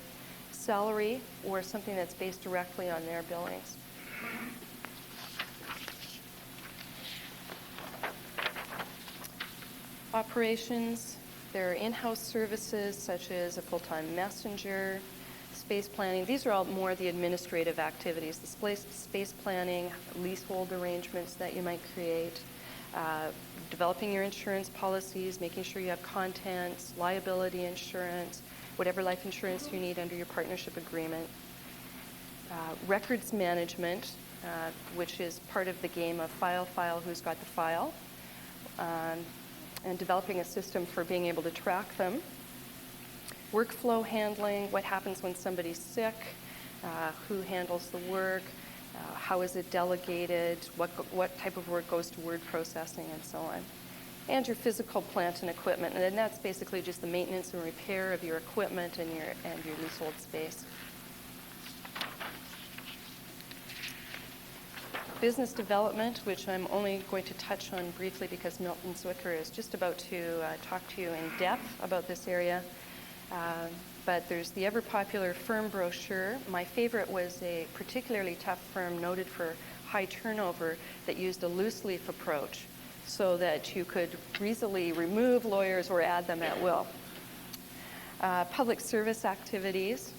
salary or something that's based directly on their billings. Operations, there are in-house services such as a full-time messenger, space planning. These are all more the administrative activities, the space planning, leasehold arrangements that you might create, developing your insurance policies, making sure you have contents, liability insurance, whatever life insurance you need under your partnership agreement. Records management, which is part of the game of file, who's got the file, and developing a system for being able to track them. Workflow handling, what happens when somebody's sick, who handles the work, how is it delegated, what type of work goes to word processing, and so on. And your physical plant and equipment, and then that's basically just the maintenance and repair of your equipment and your leasehold space. Business development, which I'm only going to touch on briefly because Milton Zwicker is just about to talk to you in depth about this area. But there's the ever-popular firm brochure. My favorite was a particularly tough firm noted for high turnover that used a loose leaf approach so that you could easily remove lawyers or add them at will. Public service activities,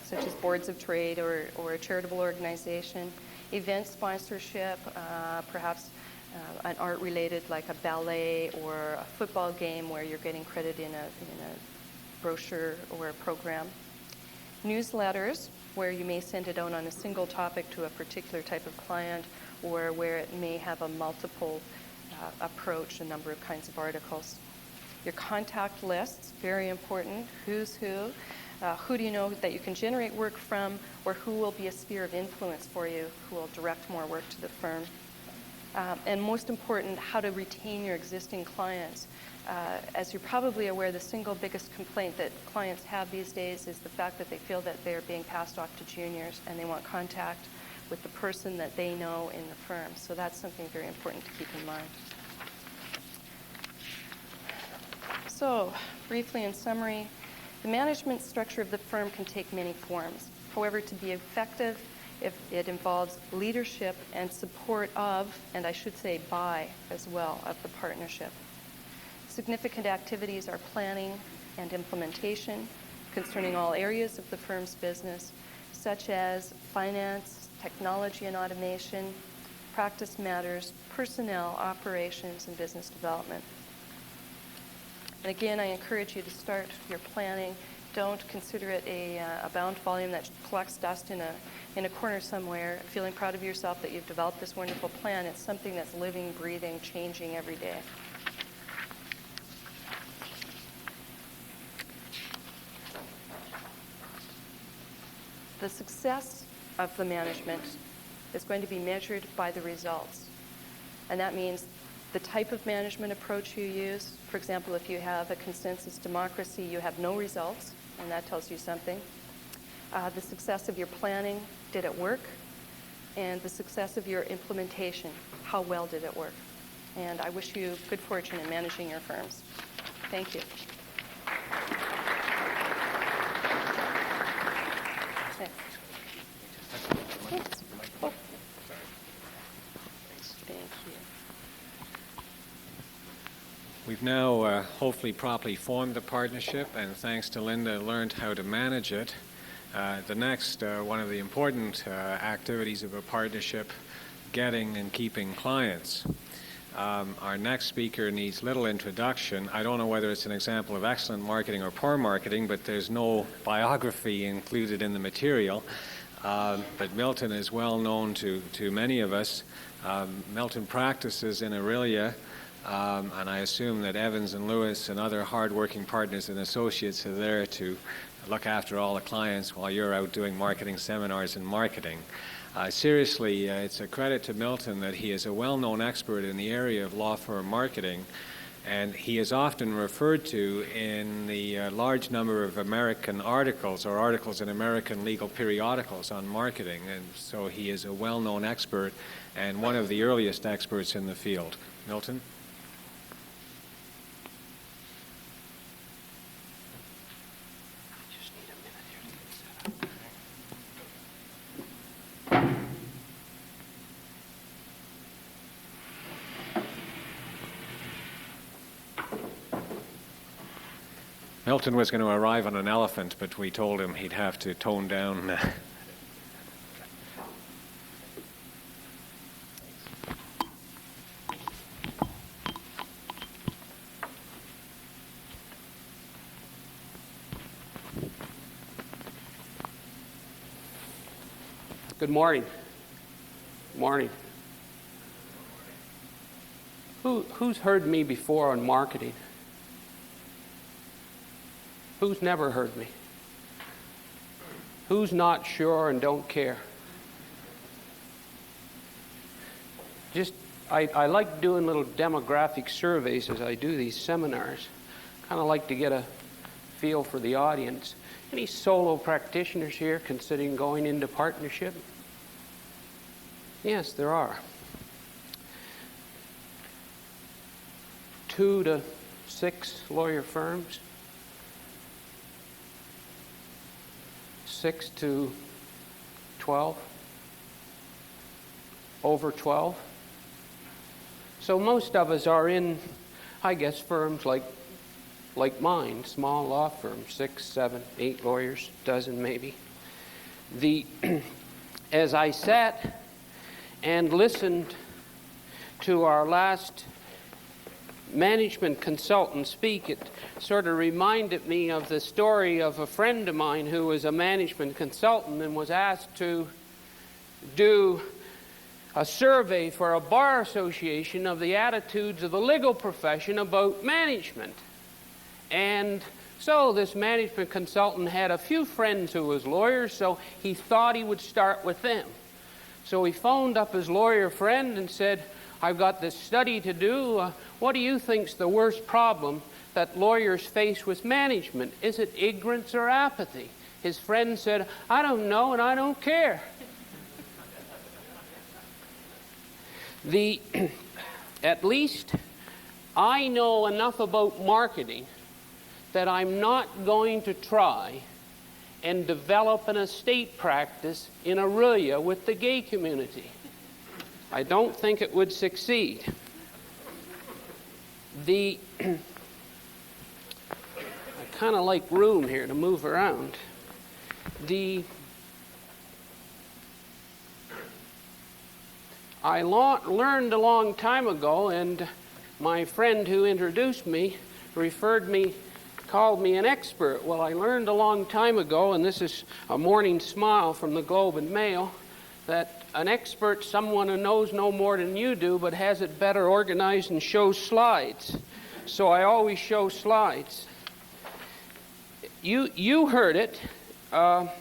such as boards of trade or a charitable organization. Event sponsorship, perhaps an art-related like a ballet or a football game where you're getting credit in a brochure or a program. Newsletters, where you may send it out on a single topic to a particular type of client or where it may have a multiple approach, a number of kinds of articles. Your contact lists, very important. Who's who? Who do you know that you can generate work from, or who will be a sphere of influence for you, who will direct more work to the firm. And most important, how to retain your existing clients. As you're probably aware, the single biggest complaint that clients have these days is the fact that they feel that they're being passed off to juniors and they want contact with the person that they know in the firm. So that's something very important to keep in mind. So, briefly in summary, the management structure of the firm can take many forms. However, to be effective, it involves leadership and support of, and I should say by as well, of the partnership. Significant activities are planning and implementation concerning all areas of the firm's business, such as finance, technology and automation, practice matters, personnel, operations, and business development. And again, I encourage you to start your planning. Don't consider it a bound volume that collects dust in a corner somewhere, feeling proud of yourself that you've developed this wonderful plan. It's something that's living, breathing, changing every day. The success of the management is going to be measured by the results. And that means the type of management approach you use. For example, if you have a consensus democracy, you have no results, and that tells you something. The success of your planning, did it work? And the success of your implementation, how well did it work? And I wish you good fortune in managing your firms. Thank you. Thanks. Oh. Thank you. We've now hopefully properly formed the partnership, and thanks to Linda, learned how to manage it. The next, one of the important activities of a partnership, getting and keeping clients. Our next speaker needs little introduction. I don't know whether it's an example of excellent marketing or poor marketing, but there's no biography included in the material. But Milton is well known to many of us. Milton practices in Aurelia, and I assume that Evans and Lewis and other hard-working partners and associates are there to look after all the clients while you're out doing marketing seminars and marketing. Seriously, it's a credit to Milton that he is a well-known expert in the area of law firm marketing, and he is often referred to in the large number of American articles or articles in American legal periodicals on marketing, and so he is a well-known expert and one of the earliest experts in the field. Milton? Milton was going to arrive on an elephant, but we told him he'd have to tone down. Good morning. Morning. Who's heard me before on marketing? Who's never heard me? Who's not sure and don't care? I like doing little demographic surveys as I do these seminars. Kind of like to get a feel for the audience. Any solo practitioners here considering going into partnership? Yes, there are. 2 to 6 lawyer firms. 6 to 12, over 12. So most of us are in, I guess, firms like mine, small law firms, 6, 7, 8 lawyers, dozen maybe. As I sat and listened to our last management consultant speak, it sort of reminded me of the story of a friend of mine who was a management consultant and was asked to do a survey for a bar association of the attitudes of the legal profession about management. And so this management consultant had a few friends who was lawyers, so he thought he would start with them. So he phoned up his lawyer friend and said, I've got this study to do. What do you think's the worst problem that lawyers face with management? Is it ignorance or apathy? His friend said, I don't know and I don't care. At least I know enough about marketing that I'm not going to try and develop an estate practice in Aurelia with the gay community. I don't think it would succeed. I kind of like room here to move around. I learned a long time ago, and my friend who introduced me called me an expert. Well, I learned a long time ago, and this is a morning smile from the Globe and Mail, that an expert, someone who knows no more than you do, but has it better organized and shows slides. So I always show slides. You heard it, that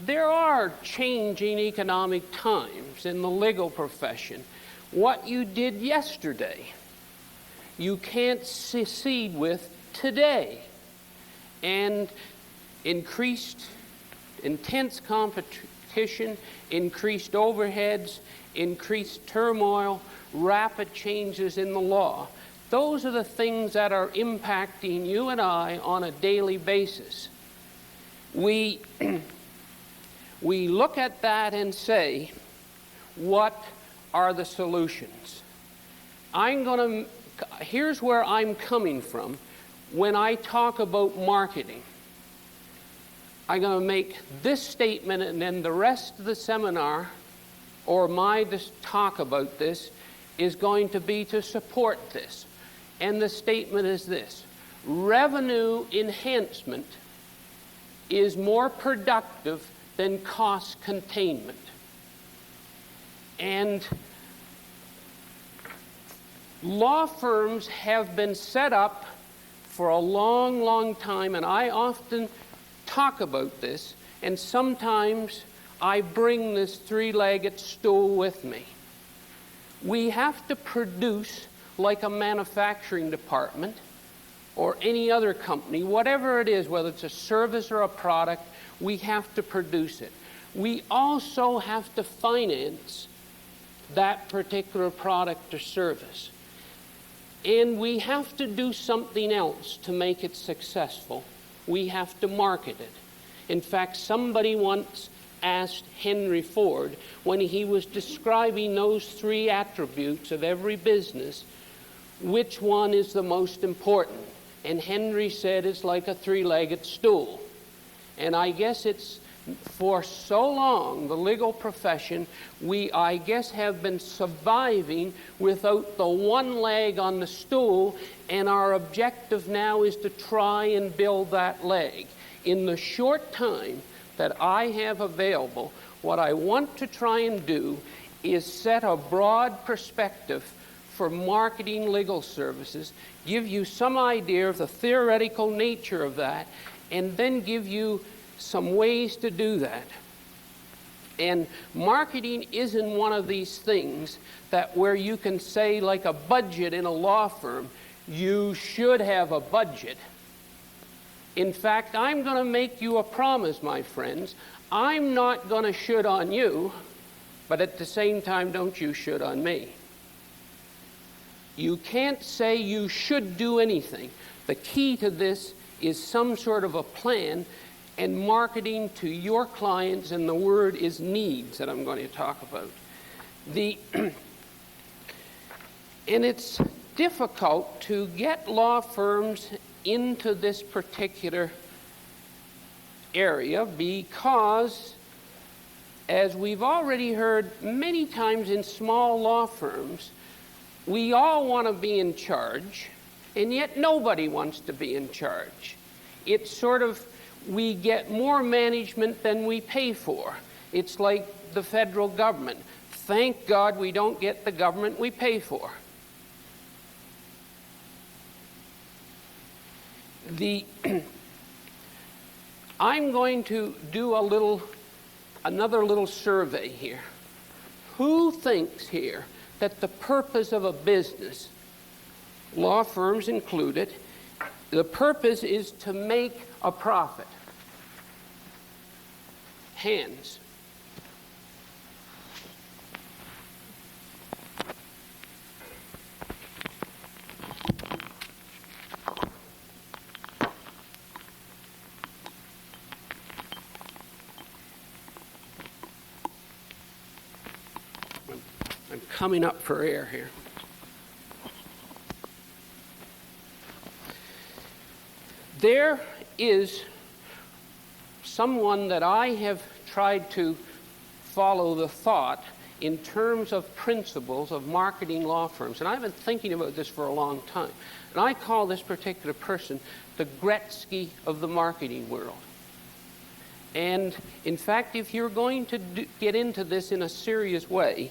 there are changing economic times in the legal profession. What you did yesterday, you can't succeed with today. And increased, intense competition, increased overheads, increased turmoil, rapid changes in the law. Those are the things that are impacting you and I on a daily basis. We look at that and say, what are the solutions? Here's where I'm coming from when I talk about marketing. I'm going to make this statement, and then the rest of the seminar, or my talk about this, is going to be to support this. And the statement is this: revenue enhancement is more productive than cost containment. And law firms have been set up for a long, long time, and I often talk about this, and sometimes I bring this three-legged stool with me. We have to produce like a manufacturing department or any other company, whatever it is, whether it's a service or a product, we have to produce it. We also have to finance that particular product or service. And we have to do something else to make it successful. We have to market it. In fact, somebody once asked Henry Ford, when he was describing those three attributes of every business, which one is the most important? And Henry said it's like a three-legged stool. And I guess it's, for so long, the legal profession, I guess, have been surviving without the one leg on the stool, and our objective now is to try and build that leg. In the short time that I have available, what I want to try and do is set a broad perspective for marketing legal services, give you some idea of the theoretical nature of that, and then give you some ways to do that. And marketing isn't one of these things that where you can say, like a budget in a law firm, you should have a budget. In fact, I'm going to make you a promise, my friends. I'm not going to should on you, but at the same time, don't you should on me. You can't say you should do anything. The key to this is some sort of a plan and marketing to your clients, and the word is needs that I'm going to talk about. And it's difficult to get law firms into this particular area because, as we've already heard many times in small law firms, we all want to be in charge, and yet nobody wants to be in charge. It's sort of, we get more management than we pay for. It's like the federal government. Thank God we don't get the government we pay for. I'm going to do another little survey here. Who thinks here that the purpose of a business, law firms included, the purpose is to make a profit? Hands. I'm coming up for air here. There is someone that I have tried to follow the thought in terms of principles of marketing law firms. And I've been thinking about this for a long time. And I call this particular person the Gretzky of the marketing world. And in fact, if you're going to get into this in a serious way,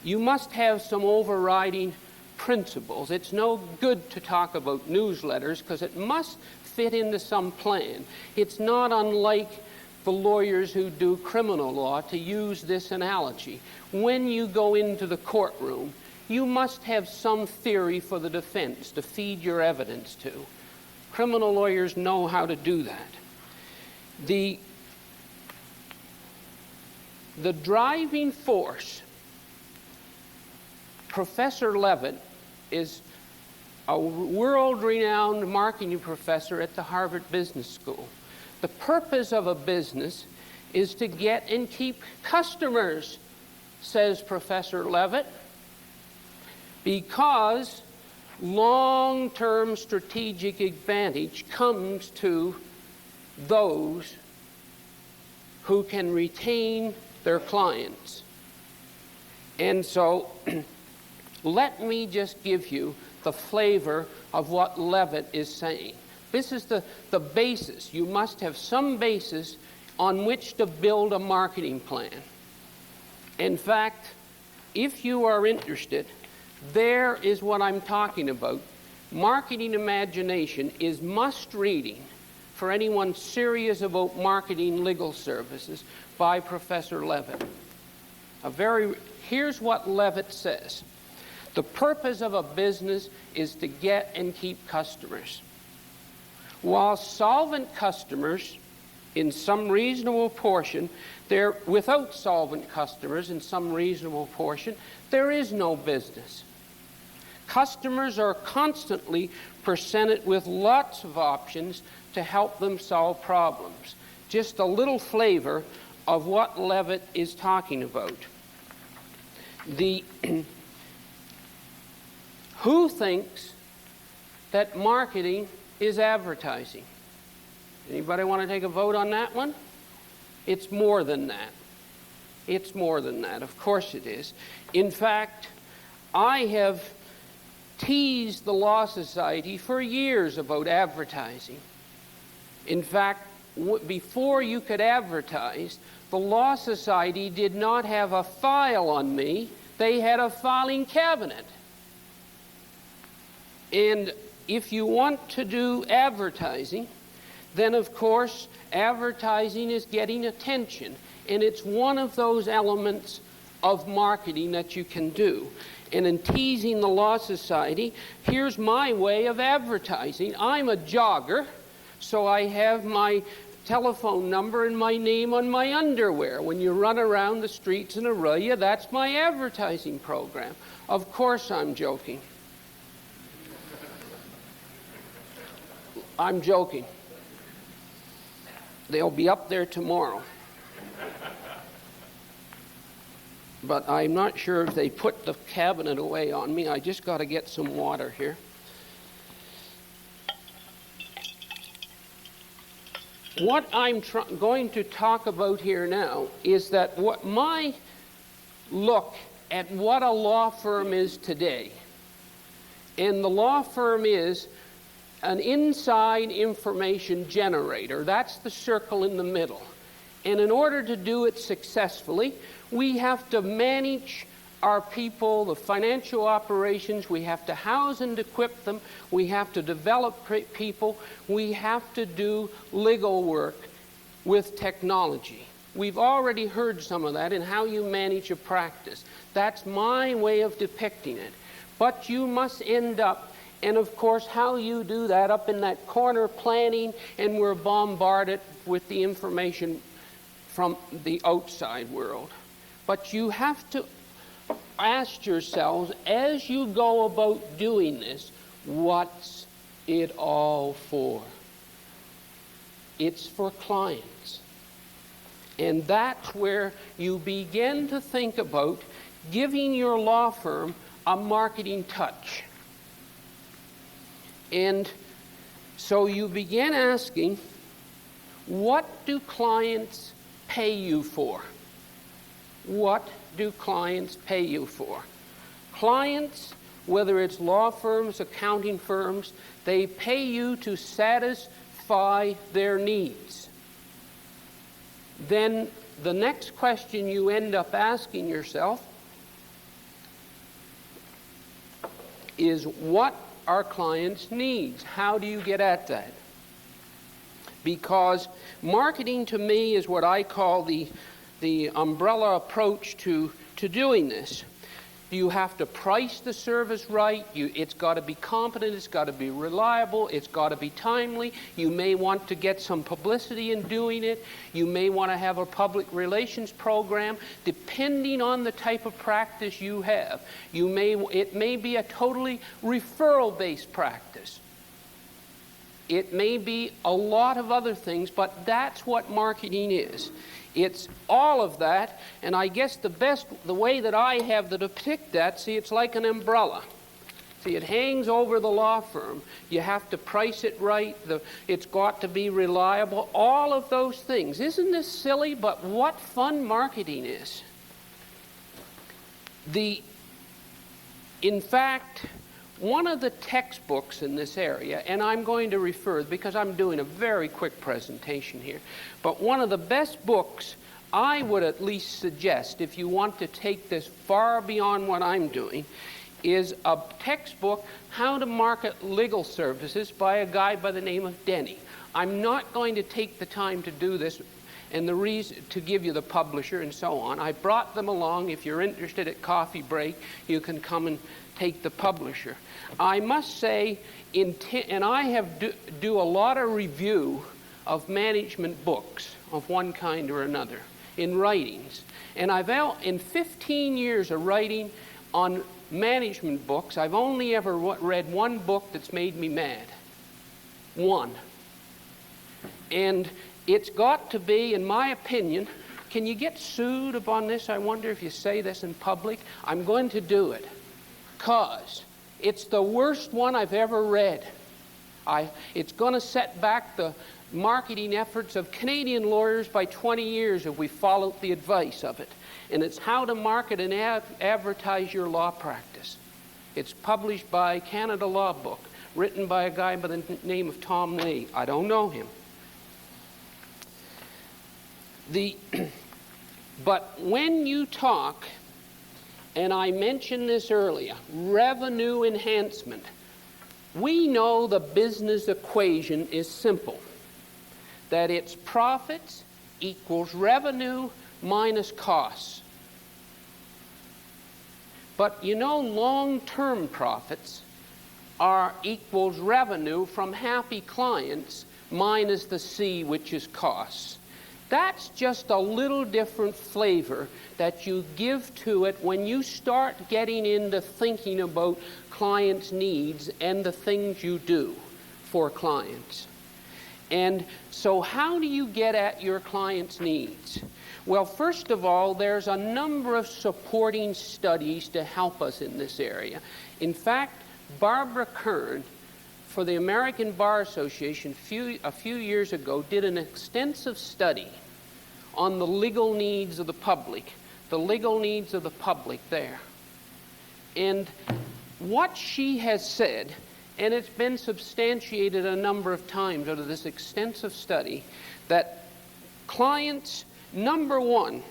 you must have some overriding principles. It's no good to talk about newsletters because it must fit into some plan. It's not unlike the lawyers who do criminal law to use this analogy. When you go into the courtroom, you must have some theory for the defense to feed your evidence to. Criminal lawyers know how to do that. The driving force, Professor Levitt is a world-renowned marketing professor at the Harvard Business School. The purpose of a business is to get and keep customers, says Professor Levitt, because long-term strategic advantage comes to those who can retain their clients. And so let me just give you the flavor of what Levitt is saying. This is the basis. You must have some basis on which to build a marketing plan. In fact, if you are interested, there is what I'm talking about. Marketing Imagination is must reading for anyone serious about marketing legal services by Professor Levitt. Here's what Levitt says. The purpose of a business is to get and keep customers. While solvent customers, in some reasonable portion, without solvent customers in some reasonable portion, there is no business. Customers are constantly presented with lots of options to help them solve problems. Just a little flavor of what Levitt is talking about. Who thinks that marketing is advertising? Anybody want to take a vote on that one? It's more than that. It's more than that. Of course it is. In fact, I have teased the Law Society for years about advertising. In fact, before you could advertise, the Law Society did not have a file on me. They had a filing cabinet. And if you want to do advertising, then of course advertising is getting attention. And it's one of those elements of marketing that you can do. And in teasing the Law Society, here's my way of advertising. I'm a jogger, so I have my telephone number and my name on my underwear. When you run around the streets in Aurelia, that's my advertising program. Of course I'm joking. I'm joking. They'll be up there tomorrow. But I'm not sure if they put the cabinet away on me. I just got to get some water here. What I'm going to talk about here now is that what my look at what a law firm is today. And the law firm is an inside information generator. That's the circle in the middle. And in order to do it successfully, we have to manage our people, the financial operations. We have to house and equip them. We have to develop people. We have to do legal work with technology. We've already heard some of that in how you manage a practice. That's my way of depicting it. But you must end up, and of course how you do that, up in that corner planning, and we're bombarded with the information from the outside world. But you have to ask yourselves, as you go about doing this, what's it all for? It's for clients. And that's where you begin to think about giving your law firm a marketing touch. And so you begin asking, what do clients pay you for? What do clients pay you for? Clients, whether it's law firms, accounting firms, they pay you to satisfy their needs. Then the next question you end up asking yourself is, what are clients' needs? How do you get at that? because marketing to me is what I call the umbrella approach to doing this. You have to price the service right. It's got to be competent. It's got to be reliable. It's got to be timely. You may want to get some publicity in doing it. You may want to have a public relations program, depending on the type of practice you have. It may be a totally referral-based practice. It may be a lot of other things, but that's what marketing is. It's all of that, and I guess the way that I have to depict that, see, it's like an umbrella. See, it hangs over the law firm. You have to price it right. It's got to be reliable. All of those things. Isn't this silly? But what fun marketing is. In fact, one of the textbooks in this area, and I'm going to refer, because I'm doing a very quick presentation here, but one of the best books I would at least suggest, if you want to take this far beyond what I'm doing, is a textbook, How to Market Legal Services, by a guy by the name of Denny. I'm not going to take the time to do this, and the reason to give you the publisher and so on. I brought them along. If you're interested at coffee break, you can come and take the publisher. I must say, and I have do a lot of review of management books of one kind or another in writings. And in 15 years of writing on management books, I've only ever read one book that's made me mad. One. And it's got to be, in my opinion, can you get sued upon this? I wonder if you say this in public. I'm going to do it. Because it's the worst one I've ever read. It's going to set back the marketing efforts of Canadian lawyers by 20 years if we followed the advice of it. And it's How to Market and Advertise Your Law Practice. It's published by Canada Law Book, written by a guy by the name of Tom Lee. I don't know him. But when you talk, and I mentioned this earlier, revenue enhancement, we know the business equation is simple, that it's profits equals revenue minus costs. But you know, long-term profits equals revenue from happy clients minus the C, which is costs. That's just a little different flavor that you give to it when you start getting into thinking about clients' needs and the things you do for clients. And so how do you get at your clients' needs? Well, first of all, there's a number of supporting studies to help us in this area. In fact, Barbara Kern, for the American Bar Association a few years ago, did an extensive study on the legal needs of the public there. And what she has said, and it's been substantiated a number of times out of this extensive study, that clients, number one,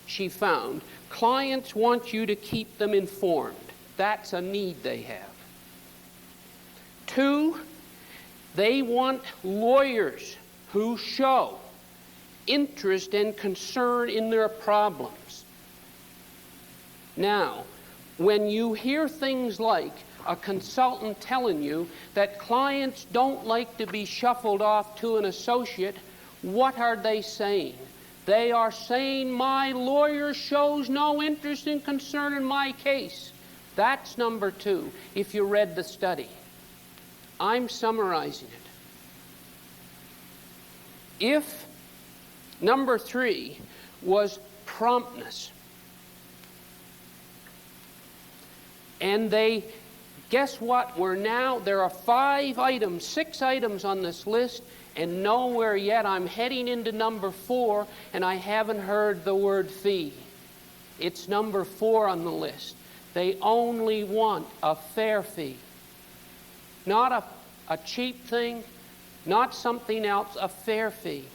she found, clients want you to keep them informed. That's a need they have. Two, they want lawyers who show interest and concern in their problems. Now, when you hear things like a consultant telling you that clients don't like to be shuffled off to an associate, what are they saying? They are saying, my lawyer shows no interest and concern in my case. That's number two, if you read the study. I'm summarizing it. Number three was promptness. And guess what? There are 6 items on this list, and nowhere yet. I'm heading into number 4, and I haven't heard the word fee. It's number 4 on the list. They only want a fair fee. Not a cheap thing, not something else, a fair fee.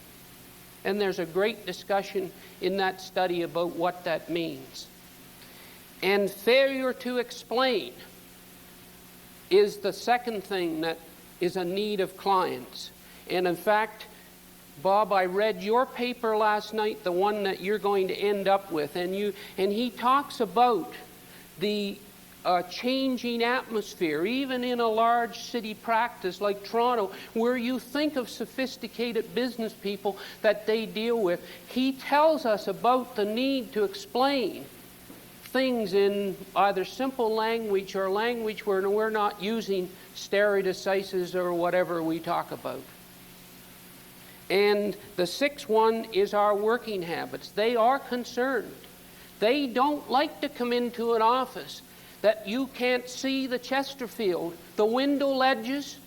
And there's a great discussion in that study about what that means. And failure to explain is the second thing that is a need of clients. And in fact, Bob, I read your paper last night, the one that you're going to end up with, and he talks about the changing atmosphere, even in a large city practice like Toronto, where you think of sophisticated business people that they deal with. He tells us about the need to explain things in either simple language or language where we're not using stare decisis or whatever we talk about. And the sixth one is our working habits. They are concerned. They don't like to come into an office that you can't see the Chesterfield, the window ledges,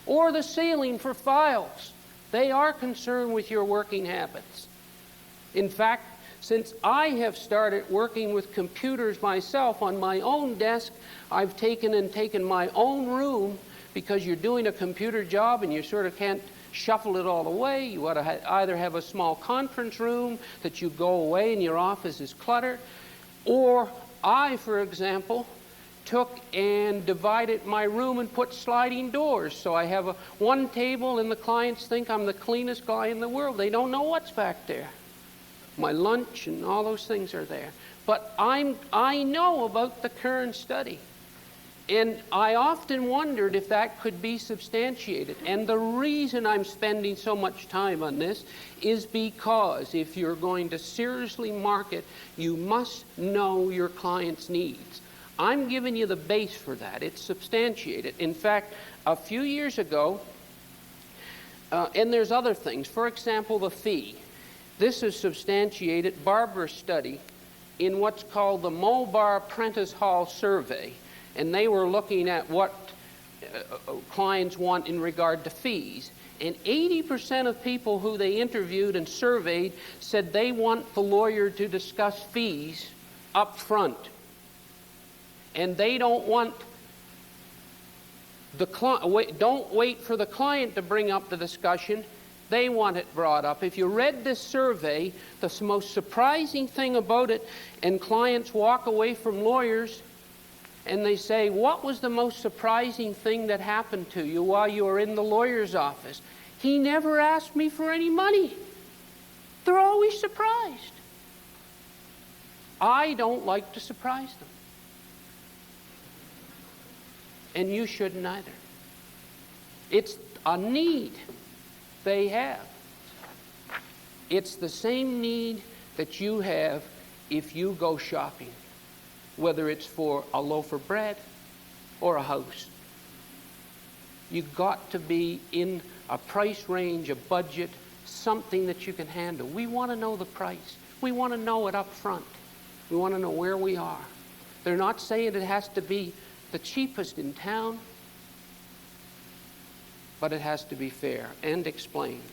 or the ceiling for files. They are concerned with your working habits. In fact, since I have started working with computers myself on my own desk, I've taken my own room, because you're doing a computer job and you sort of can't shuffle it all away. You ought to either have a small conference room that you go away and your office is cluttered, or I, for example, took and divided my room and put sliding doors. So I have one table and the clients think I'm the cleanest guy in the world. They don't know what's back there. My lunch and all those things are there. But I know about the current study. And I often wondered if that could be substantiated. And the reason I'm spending so much time on this is because if you're going to seriously market, you must know your client's needs. I'm giving you the base for that. It's substantiated. In fact, a few years ago, and there's other things. For example, the fee. This is substantiated, Barbara's study, in what's called the Mulbar Prentice Hall Survey. And they were looking at what clients want in regard to fees. And 80% of people who they interviewed and surveyed said they want the lawyer to discuss fees up front. And they don't want don't wait for the client to bring up the discussion. They want it brought up. If you read this survey, the most surprising thing about it, and clients walk away from lawyers and they say, what was the most surprising thing that happened to you while you were in the lawyer's office? He never asked me for any money. They're always surprised. I don't like to surprise them. And you shouldn't either. It's a need they have. It's the same need that you have if you go shopping, whether it's for a loaf of bread or a house. You've got to be in a price range, a budget, something that you can handle. We want to know the price. We want to know it up front. We want to know where we are. They're not saying it has to be the cheapest in town, but it has to be fair and explained.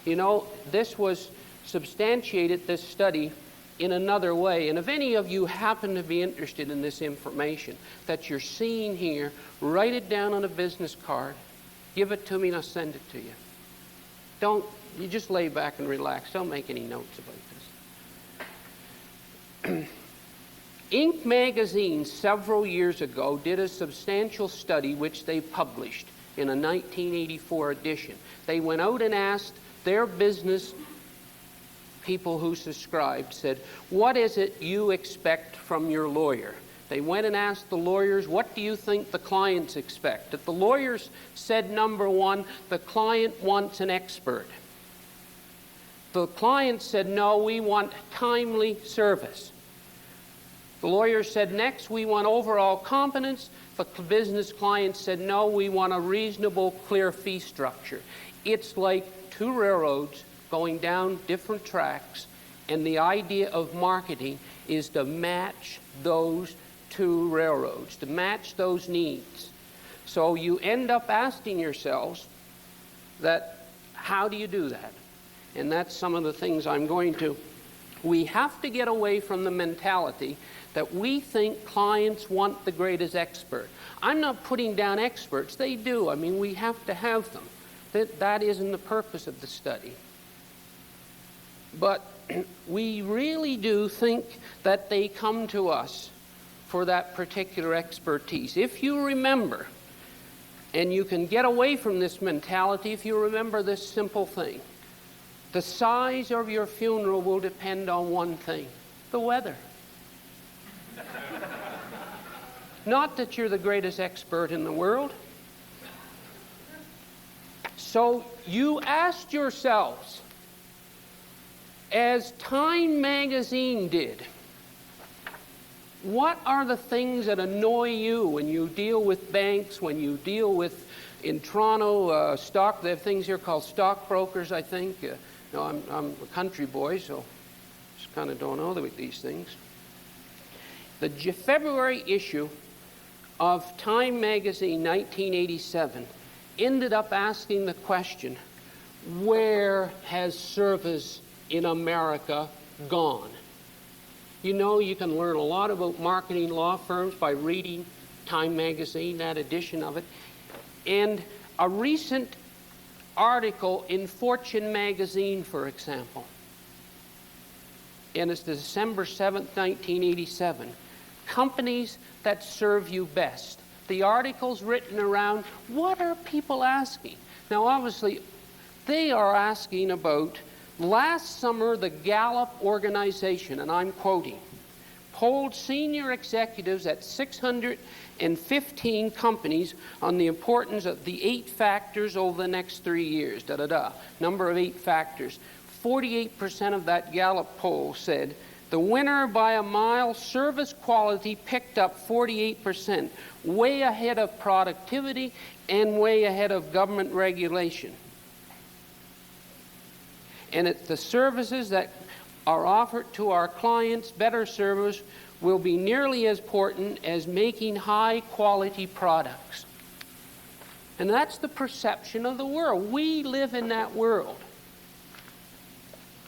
You know, this was substantiated, this study, in another way. And if any of you happen to be interested in this information that you're seeing here, write it down on a business card, give it to me, and I'll send it to you. You just lay back and relax. Don't make any notes about this. Inc. magazine several years ago did a substantial study which they published in a 1984 edition. They went out and asked their business people who subscribed, said, what is it you expect from your lawyer? They went and asked the lawyers, what do you think the clients expect? If the lawyers said, number one, the client wants an expert. The client said, no, we want timely service. The lawyers said, next, we want overall competence. The business client said, no, we want a reasonable, clear fee structure. It's like two railroads going down different tracks, and the idea of marketing is to match those two railroads, to match those needs. So you end up asking yourselves that, how do you do that? And that's some of the things I'm going to. We have to get away from the mentality that we think clients want the greatest expert. I'm not putting down experts. They do. I mean, we have to have them. That isn't the purpose of the study. But we really do think that they come to us for that particular expertise. If you remember, And you can get away from this mentality if you remember this simple thing. The size of your funeral will depend on one thing: the weather. Not that you're the greatest expert in the world. So you asked yourselves, as Time magazine did, what are the things that annoy you when you deal with banks, when you deal with, in Toronto, they have things here called stockbrokers, I think. No, I'm a country boy, so just kind of don't know these things. The February issue of Time magazine 1987 ended up asking the question, where has service in America gone? You know, you can learn a lot about marketing law firms by reading Time magazine, that edition of it. And a recent article in Fortune magazine, for example, and it's December 7th, 1987, companies that serve you best. The article's written around, what are people asking? Now, obviously, they are asking about, last summer, the Gallup organization, and I'm quoting, polled senior executives at 615 companies on the importance of the 8 factors over the next 3 years, number of 8 factors. 48% of that Gallup poll said, the winner by a mile, service quality picked up 48%, way ahead of productivity and way ahead of government regulation. And it's the services that are offered to our clients, better service, will be nearly as important as making high-quality products. And that's the perception of the world. We live in that world.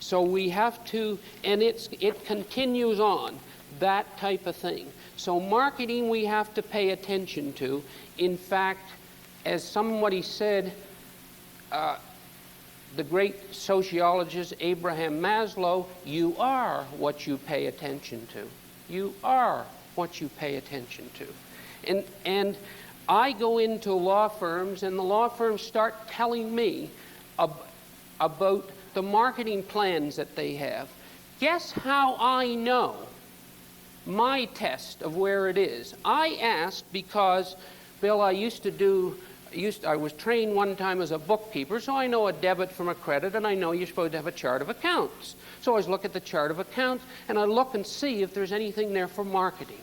So we have to, and it continues on, that type of thing. So marketing we have to pay attention to. In fact, as somebody said, the great sociologist Abraham Maslow, you are what you pay attention to. You are what you pay attention to. And I go into law firms, and the law firms start telling me about the marketing plans that they have. Guess how I know my test of where it is? I asked because, Bill, I was trained one time as a bookkeeper, so I know a debit from a credit, and I know you're supposed to have a chart of accounts. So I always look at the chart of accounts, and I look and see if there's anything there for marketing.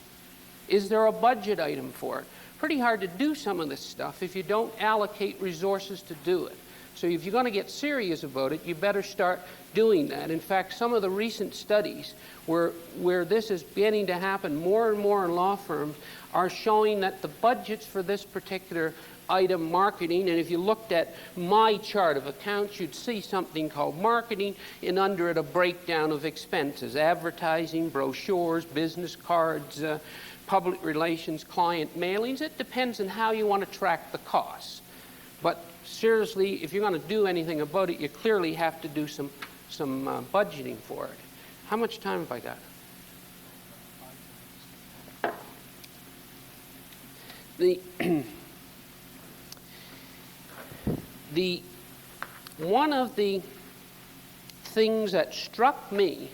Is there a budget item for it? Pretty hard to do some of this stuff if you don't allocate resources to do it. So if you're going to get serious about it, you better start doing that. In fact, some of the recent studies where this is beginning to happen more and more in law firms are showing that the budgets for this particular item, marketing, and if you looked at my chart of accounts, you'd see something called marketing, and under it a breakdown of expenses: advertising, brochures, business cards, public relations, client mailings. It depends on how you want to track the costs. But seriously, if you're going to do anything about it, you clearly have to do some budgeting for it. How much time have I got? One of the things that struck me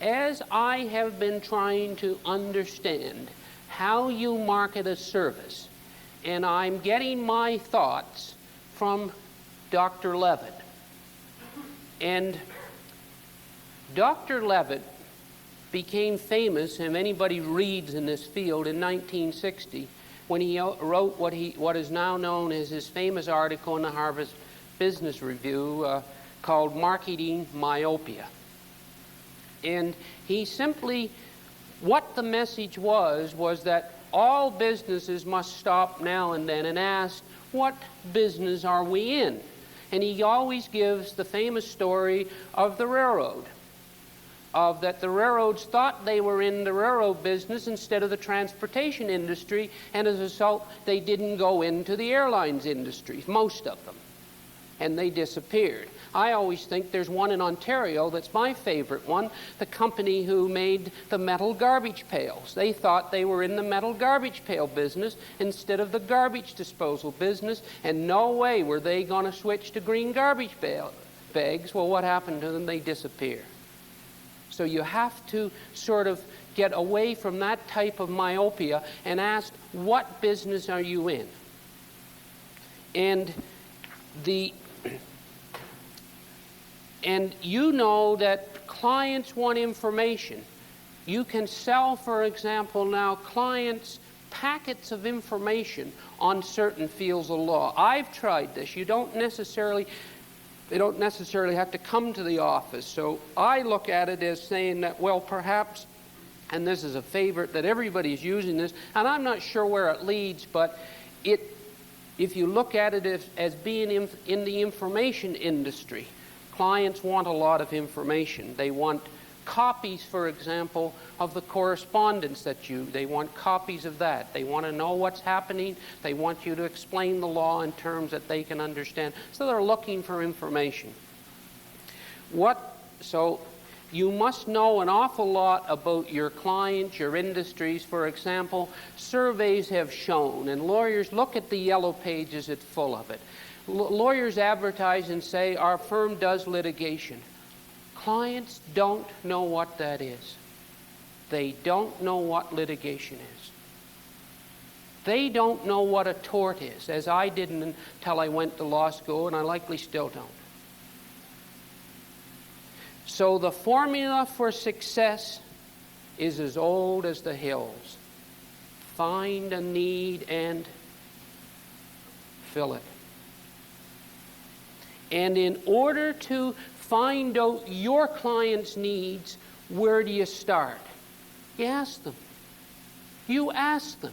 as I have been trying to understand how you market a service, and I'm getting my thoughts from Dr. Levitt. And Dr. Levitt became famous, if anybody reads in this field, in 1960 when he wrote what is now known as his famous article in the Harvard Business Review called Marketing Myopia. And he simply, what the message was that all businesses must stop now and then and ask, what business are we in? And he always gives the famous story of the railroad, of that the railroads thought they were in the railroad business instead of the transportation industry, and as a result, they didn't go into the airlines industry, most of them. and they disappeared. I always think there's one in Ontario that's my favorite one, the company who made the metal garbage pails. They thought they were in the metal garbage pail business instead of the garbage disposal business, and no way were they going to switch to green garbage bags. Well, what happened to them? They disappear. So you have to sort of get away from that type of myopia and ask, what business are you in? And you know that clients want information. You can sell, for example, now clients packets of information on certain fields of law. I've tried this. They don't necessarily have to come to the office. So I look at it as saying that, well, perhaps, and this is a favorite that everybody's using this, and I'm not sure where it leads, but if you look at it as being in the information industry, clients want a lot of information. They want copies, for example, of the correspondence they want copies of that. They want to know what's happening. They want you to explain the law in terms that they can understand. So they're looking for information. So you must know an awful lot about your clients, your industries. For example, surveys have shown, and lawyers look at the yellow pages, it's full of it. Lawyers advertise and say, our firm does litigation. Clients don't know what that is. They don't know what litigation is. They don't know what a tort is, as I didn't until I went to law school, and I likely still don't. So the formula for success is as old as the hills. Find a need and fill it. And in order to find out your client's needs, where do you start? You ask them. You ask them.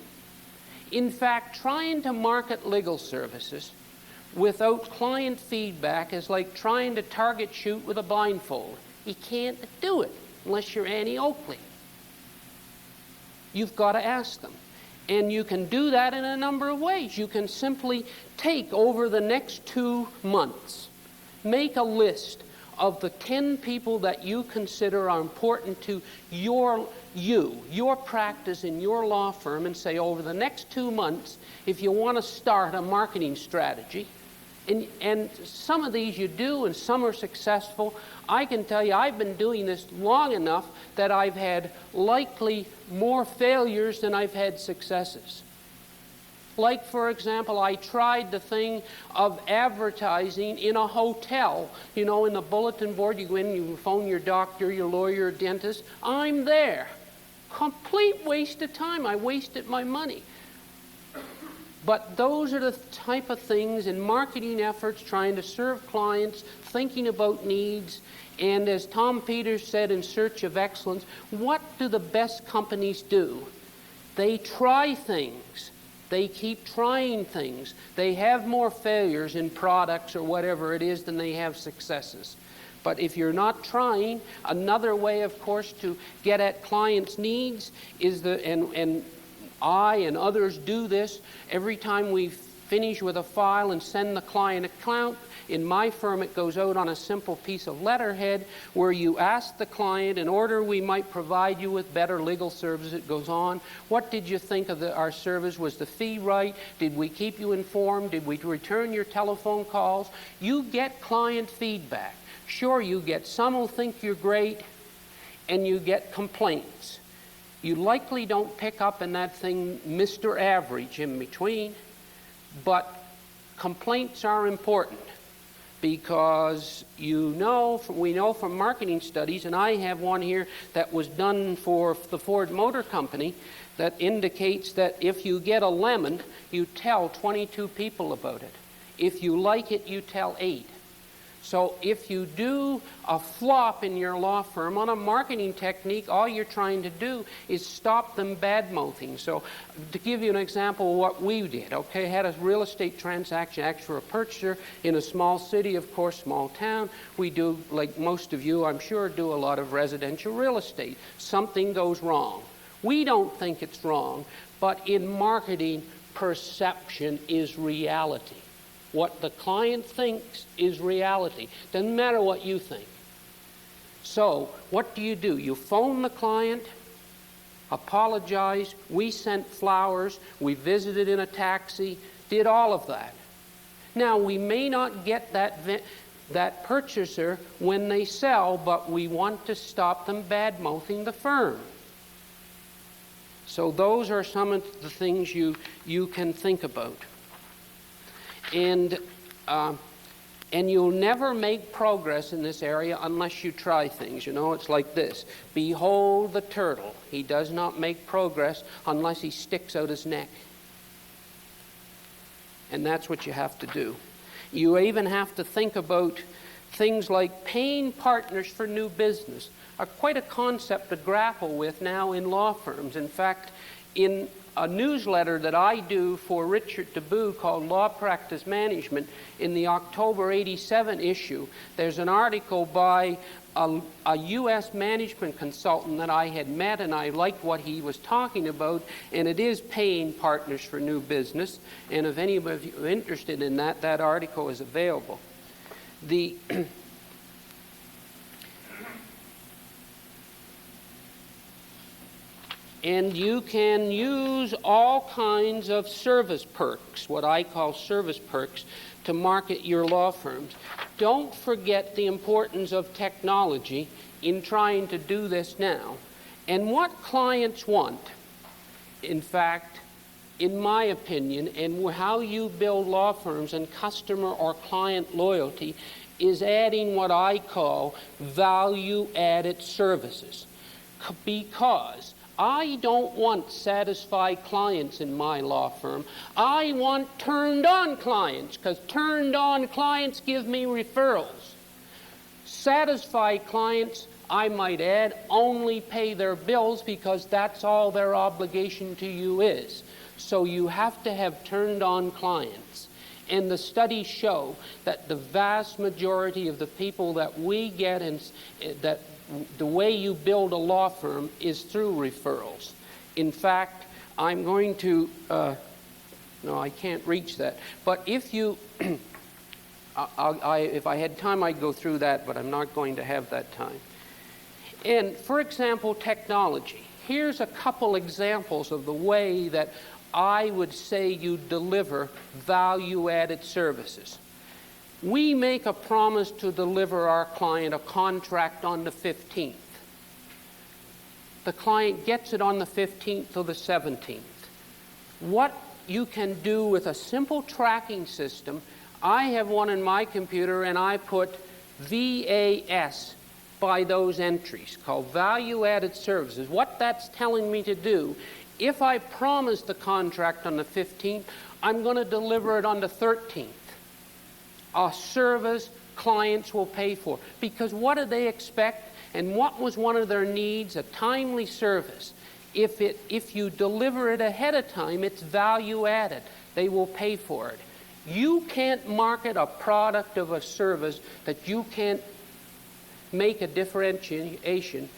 In fact, trying to market legal services without client feedback is like trying to target shoot with a blindfold. You can't do it unless you're Annie Oakley. You've got to ask them. And you can do that in a number of ways. You can simply take over the next 2 months, make a list of the 10 people that you consider are important to your practice in your law firm, and say, over the next 2 months, if you want to start a marketing strategy, and some of these you do and some are successful. I can tell you I've been doing this long enough that I've had likely more failures than I've had successes. Like, for example, I tried the thing of advertising in a hotel. You know, in the bulletin board, you go in, you phone your doctor, your lawyer, your dentist. I'm there. Complete waste of time. I wasted my money. But those are the type of things in marketing efforts, trying to serve clients, thinking about needs, and as Tom Peters said in Search of Excellence, what do the best companies do? They try things. They keep trying things. They have more failures in products or whatever it is than they have successes. But if you're not trying, another way, of course, to get at clients' needs is and I and others do this every time we finish with a file and send the client a account. In my firm, it goes out on a simple piece of letterhead where you ask the client, in order we might provide you with better legal service, it goes on. What did you think of our service? Was the fee right? Did we keep you informed? Did we return your telephone calls? You get client feedback. Sure, you get some who think you're great, and you get complaints. You likely don't pick up in that thing Mr. Average in between, but complaints are important because we know from marketing studies, and I have one here that was done for the Ford Motor Company that indicates that if you get a lemon, you tell 22 people about it. If you like it, you tell 8. So if you do a flop in your law firm on a marketing technique, all you're trying to do is stop them bad-mouthing. So to give you an example of what we did, okay, had a real estate transaction, asked for a purchaser in a small city, of course, small town. We do, like most of you, I'm sure, do a lot of residential real estate. Something goes wrong. We don't think it's wrong, but in marketing, perception is reality. What the client thinks is reality. Doesn't matter what you think. So what do? You phone the client, apologize, we sent flowers, we visited in a taxi, did all of that. Now, we may not get that purchaser when they sell, but we want to stop them bad-mouthing the firm. So those are some of the things you can think about. And you'll never make progress in this area unless you try things. You know, it's like this. Behold the turtle. He does not make progress unless he sticks out his neck. And that's what you have to do. You even have to think about things like paying partners for new business. Are quite a concept to grapple with now in law firms. In fact, in a newsletter that I do for Richard W called Law Practice Management, in the October '87 issue, there's an article by a U.S. management consultant that I had met, and I liked what he was talking about, and it is paying partners for new business. And if any of you are interested in that, that article is available. And you can use all kinds of service perks, what I call service perks, to market your law firms. Don't forget the importance of technology in trying to do this now. And what clients want, in fact, in my opinion, and how you build law firms and customer or client loyalty, is adding what I call value-added services. Because I don't want satisfied clients in my law firm. I want turned-on clients, because turned-on clients give me referrals. Satisfied clients, I might add, only pay their bills because that's all their obligation to you is. So you have to have turned-on clients. And the studies show that the vast majority of the people that we get that the way you build a law firm is through referrals. In fact, I'm going to, no, I can't reach that. But if you, if I had time, I'd go through that, but I'm not going to have that time. And for example, technology. Here's a couple examples of the way that I would say you deliver value-added services. We make a promise to deliver our client a contract on the 15th. The client gets it on the 15th or the 17th. What you can do with a simple tracking system, I have one in my computer and I put VAS by those entries, called value-added services. What that's telling me to do, if I promise the contract on the 15th, I'm going to deliver it on the 13th. A service clients will pay for. Because what do they expect? And what was one of their needs? A timely service. If you deliver it ahead of time, it's value added. They will pay for it. You can't market a product of a service that you can't make a differentiation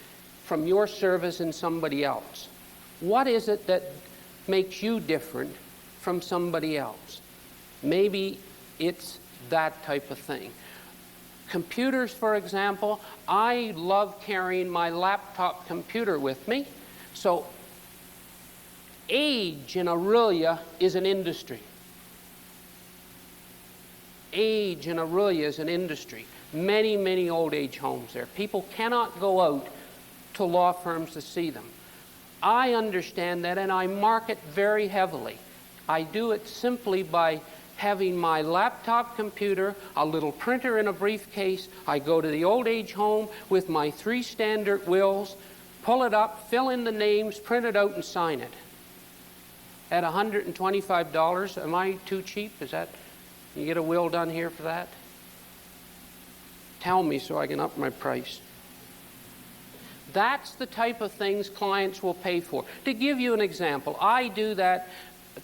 from your service and somebody else. What is it that makes you different from somebody else? Maybe it's that type of thing. Computers, for example, I love carrying my laptop computer with me. So age in Aurelia is an industry. Age in Aurelia is an industry. Many, many old age homes there. People cannot go out to law firms to see them. I understand that, and I market very heavily. I do it simply by having my laptop computer, a little printer in a briefcase. I go to the old age home with my 3 standard wills, pull it up, fill in the names, print it out, and sign it. At $125, am I too cheap? Is that, you get a will done here for that? Tell me so I can up my price. That's the type of things clients will pay for. To give you an example, I do that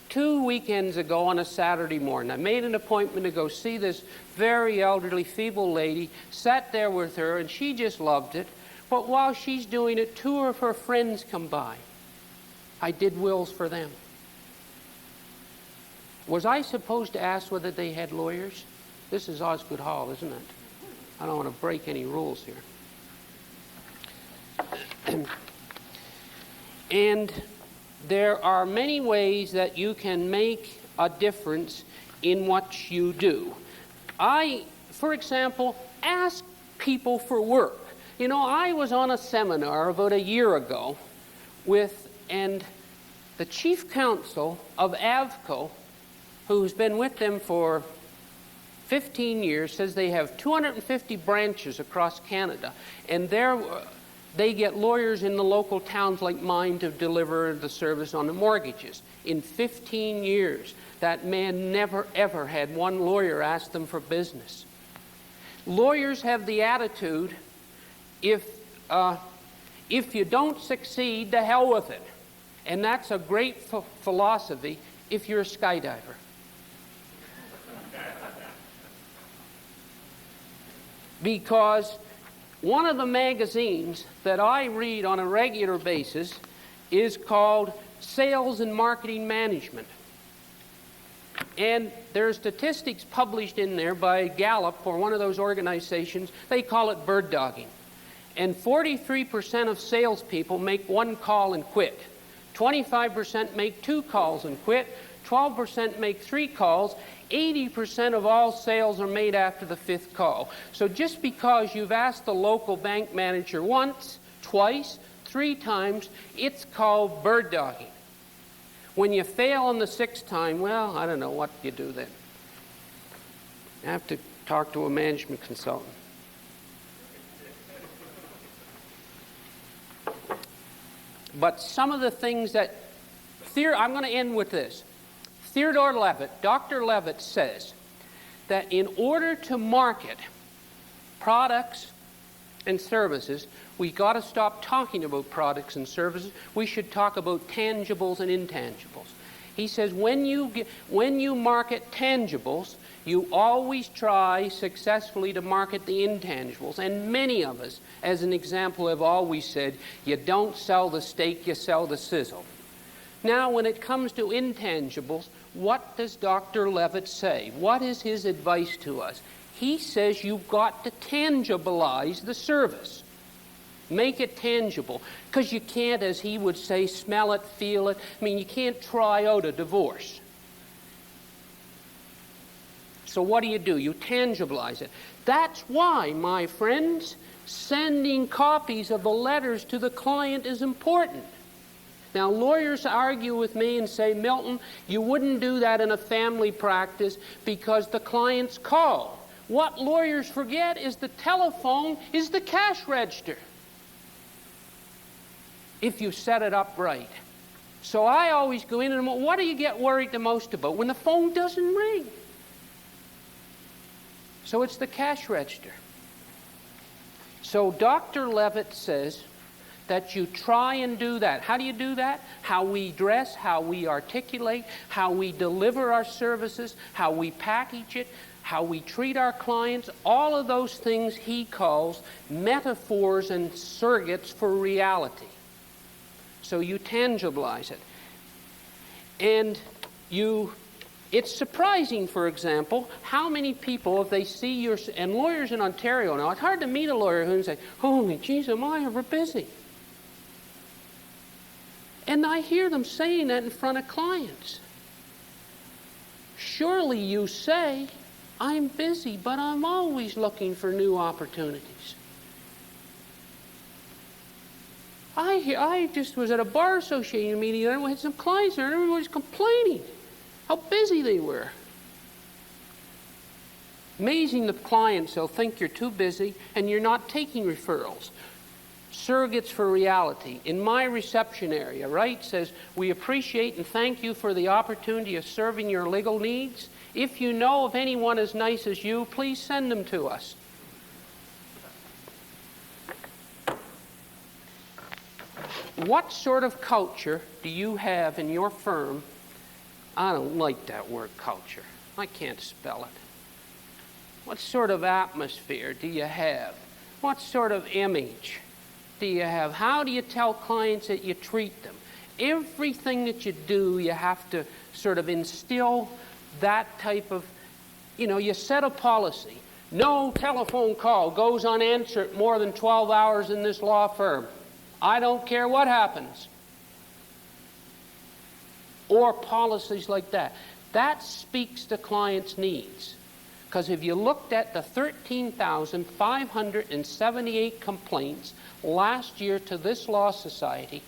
2 weekends ago on a Saturday morning. I made an appointment to go see this very elderly, feeble lady, sat there with her, and she just loved it. But while she's doing it, 2 of her friends come by. I did wills for them. Was I supposed to ask whether they had lawyers? This is Osgood Hall, isn't it? I don't want to break any rules here. And there are many ways that you can make a difference in what you do. For example, ask people for work. You know, I was on a seminar about a year ago and the chief counsel of Avco, who's been with them for 15 years, says they have 250 branches across Canada, and they get lawyers in the local towns like mine to deliver the service on the mortgages. In 15 years, that man never ever had one lawyer ask them for business. Lawyers have the attitude, if you don't succeed, to hell with it. And that's a great philosophy if you're a skydiver. Because one of the magazines that I read on a regular basis is called Sales and Marketing Management. And there are statistics published in there by Gallup or one of those organizations. They call it bird dogging. And 43% of salespeople make one call and quit. 25% make 2 calls and quit. 12% make 3 calls. 80% of all sales are made after the 5th call. So just because you've asked the local bank manager once, twice, 3 times, it's called bird dogging. When you fail on the 6th time, well, I don't know what you do then. You have to talk to a management consultant. But some of the things that I'm going to end with this. Theodore Levitt, Dr. Levitt says that in order to market products and services, we got to stop talking about products and services. We should talk about tangibles and intangibles. He says when you market tangibles, you always try successfully to market the intangibles. And many of us, as an example, have always said, you don't sell the steak, you sell the sizzle. Now, when it comes to intangibles, what does Dr. Levitt say? What is his advice to us? He says you've got to tangibilize the service. Make it tangible. Because you can't, as he would say, smell it, feel it. I mean, you can't try out a divorce. So what do? You tangibilize it. That's why, my friends, sending copies of the letters to the client is important. Now, lawyers argue with me and say, Milton, you wouldn't do that in a family practice because the clients call. What lawyers forget is the telephone is the cash register, if you set it up right. So I always go in and what do you get worried the most about? When the phone doesn't ring. So it's the cash register. So Dr. Levitt says that you try and do that. How do you do that? How we dress, how we articulate, how we deliver our services, how we package it, how we treat our clients, all of those things he calls metaphors and surrogates for reality. So you tangibilize it. And it's surprising, for example, how many people, if they see and lawyers in Ontario now, it's hard to meet a lawyer who say, holy jeez, am I ever busy? And I hear them saying that in front of clients. Surely you say, I'm busy, but I'm always looking for new opportunities. I just was at a bar association meeting and we had some clients there and everybody was complaining how busy they were. Amazing the clients, they'll think you're too busy and you're not taking referrals. Surrogates for reality. In my reception area, right, says, we appreciate and thank you for the opportunity of serving your legal needs. If you know of anyone as nice as you, please send them to us. What sort of culture do you have in your firm? I don't like that word culture. I can't spell it. What sort of atmosphere do you have? What sort of image do you have? How do you tell clients that you treat them? Everything that you do, you have to sort of instill that type of, you set a policy. No telephone call goes unanswered more than 12 hours in this law firm. I don't care what happens. Or policies like that. That speaks to clients' needs. Because if you looked at the 13,578 complaints last year to this law society,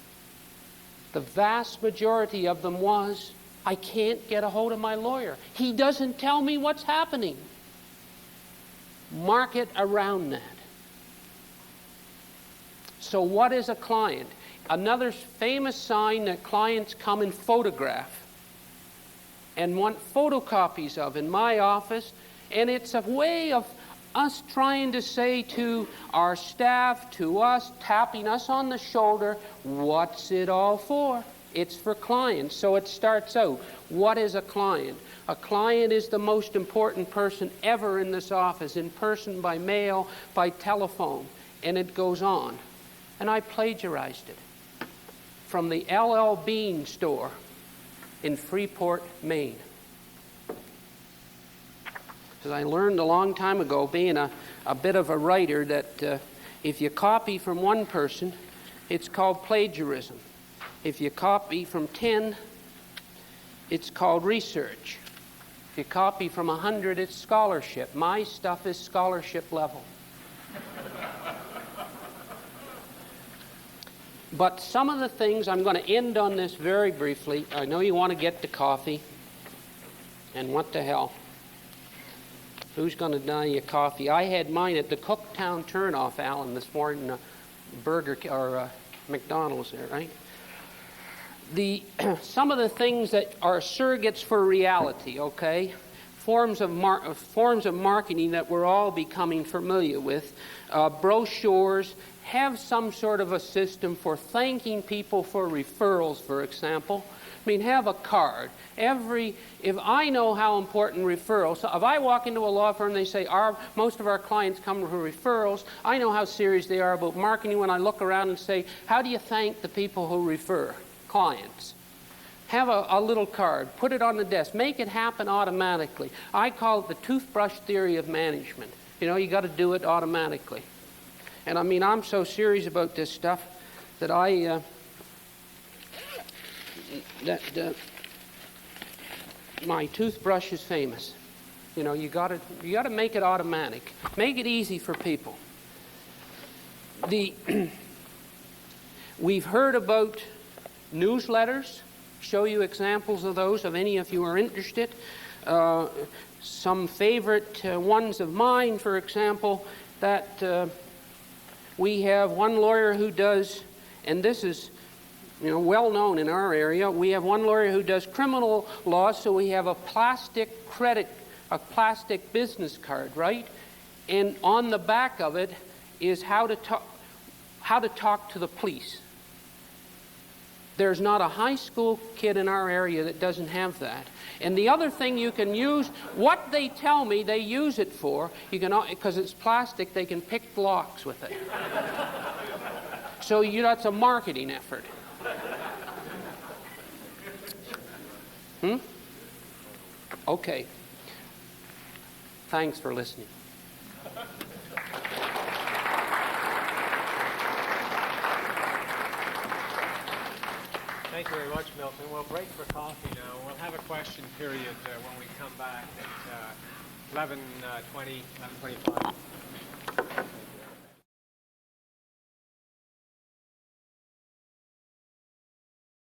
the vast majority of them was, I can't get a hold of my lawyer. He doesn't tell me what's happening. Market around that. So what is a client? Another famous sign that clients come and photograph and want photocopies of in my office, and it's a way of us trying to say to our staff, to us, tapping us on the shoulder, what's it all for? It's for clients. So it starts out, what is a client? A client is the most important person ever in this office, in person, by mail, by telephone, and it goes on. And I plagiarized it from the L.L. Bean store in Freeport, Maine. Because I learned a long time ago, being a bit of a writer, that if you copy from one person, it's called plagiarism. If you copy from 10, it's called research. If you copy from 100, it's scholarship. My stuff is scholarship level. But some of the things, I'm going to end on this very briefly. I know you want to get to coffee. And what the hell? Who's going to deny you coffee? I had mine at the Cooktown Turnoff, Alan, this morning, McDonald's there, right? Some of the things that are surrogates for reality, okay? Forms of marketing that we're all becoming familiar with. Brochures. Have some sort of a system for thanking people for referrals, for example. I mean, have a card. If I know how important referrals, so if I walk into a law firm and they say most of our clients come for referrals, I know how serious they are about marketing when I look around and say, how do you thank the people who refer clients? Have a little card. Put it on the desk. Make it happen automatically. I call it the toothbrush theory of management. You got to do it automatically. And I mean, I'm so serious about this stuff that my toothbrush is famous. You got to make it automatic. Make it easy for people. We've heard about newsletters. Show you examples of those, if any of you are interested. Some favorite ones of mine, for example, that we have one lawyer who does, and this is well known in our area, we have one lawyer who does criminal law, so we have a plastic business card, right? And on the back of it is how to talk to the police. There's not a high school kid in our area that doesn't have that. And the other thing you can use, what they tell me they use it for, because it's plastic, they can pick locks with it. So that's a marketing effort. Okay. Thanks for listening. Thank you very much, Milton. We'll break for coffee now. We'll have a question period when we come back at 11:25.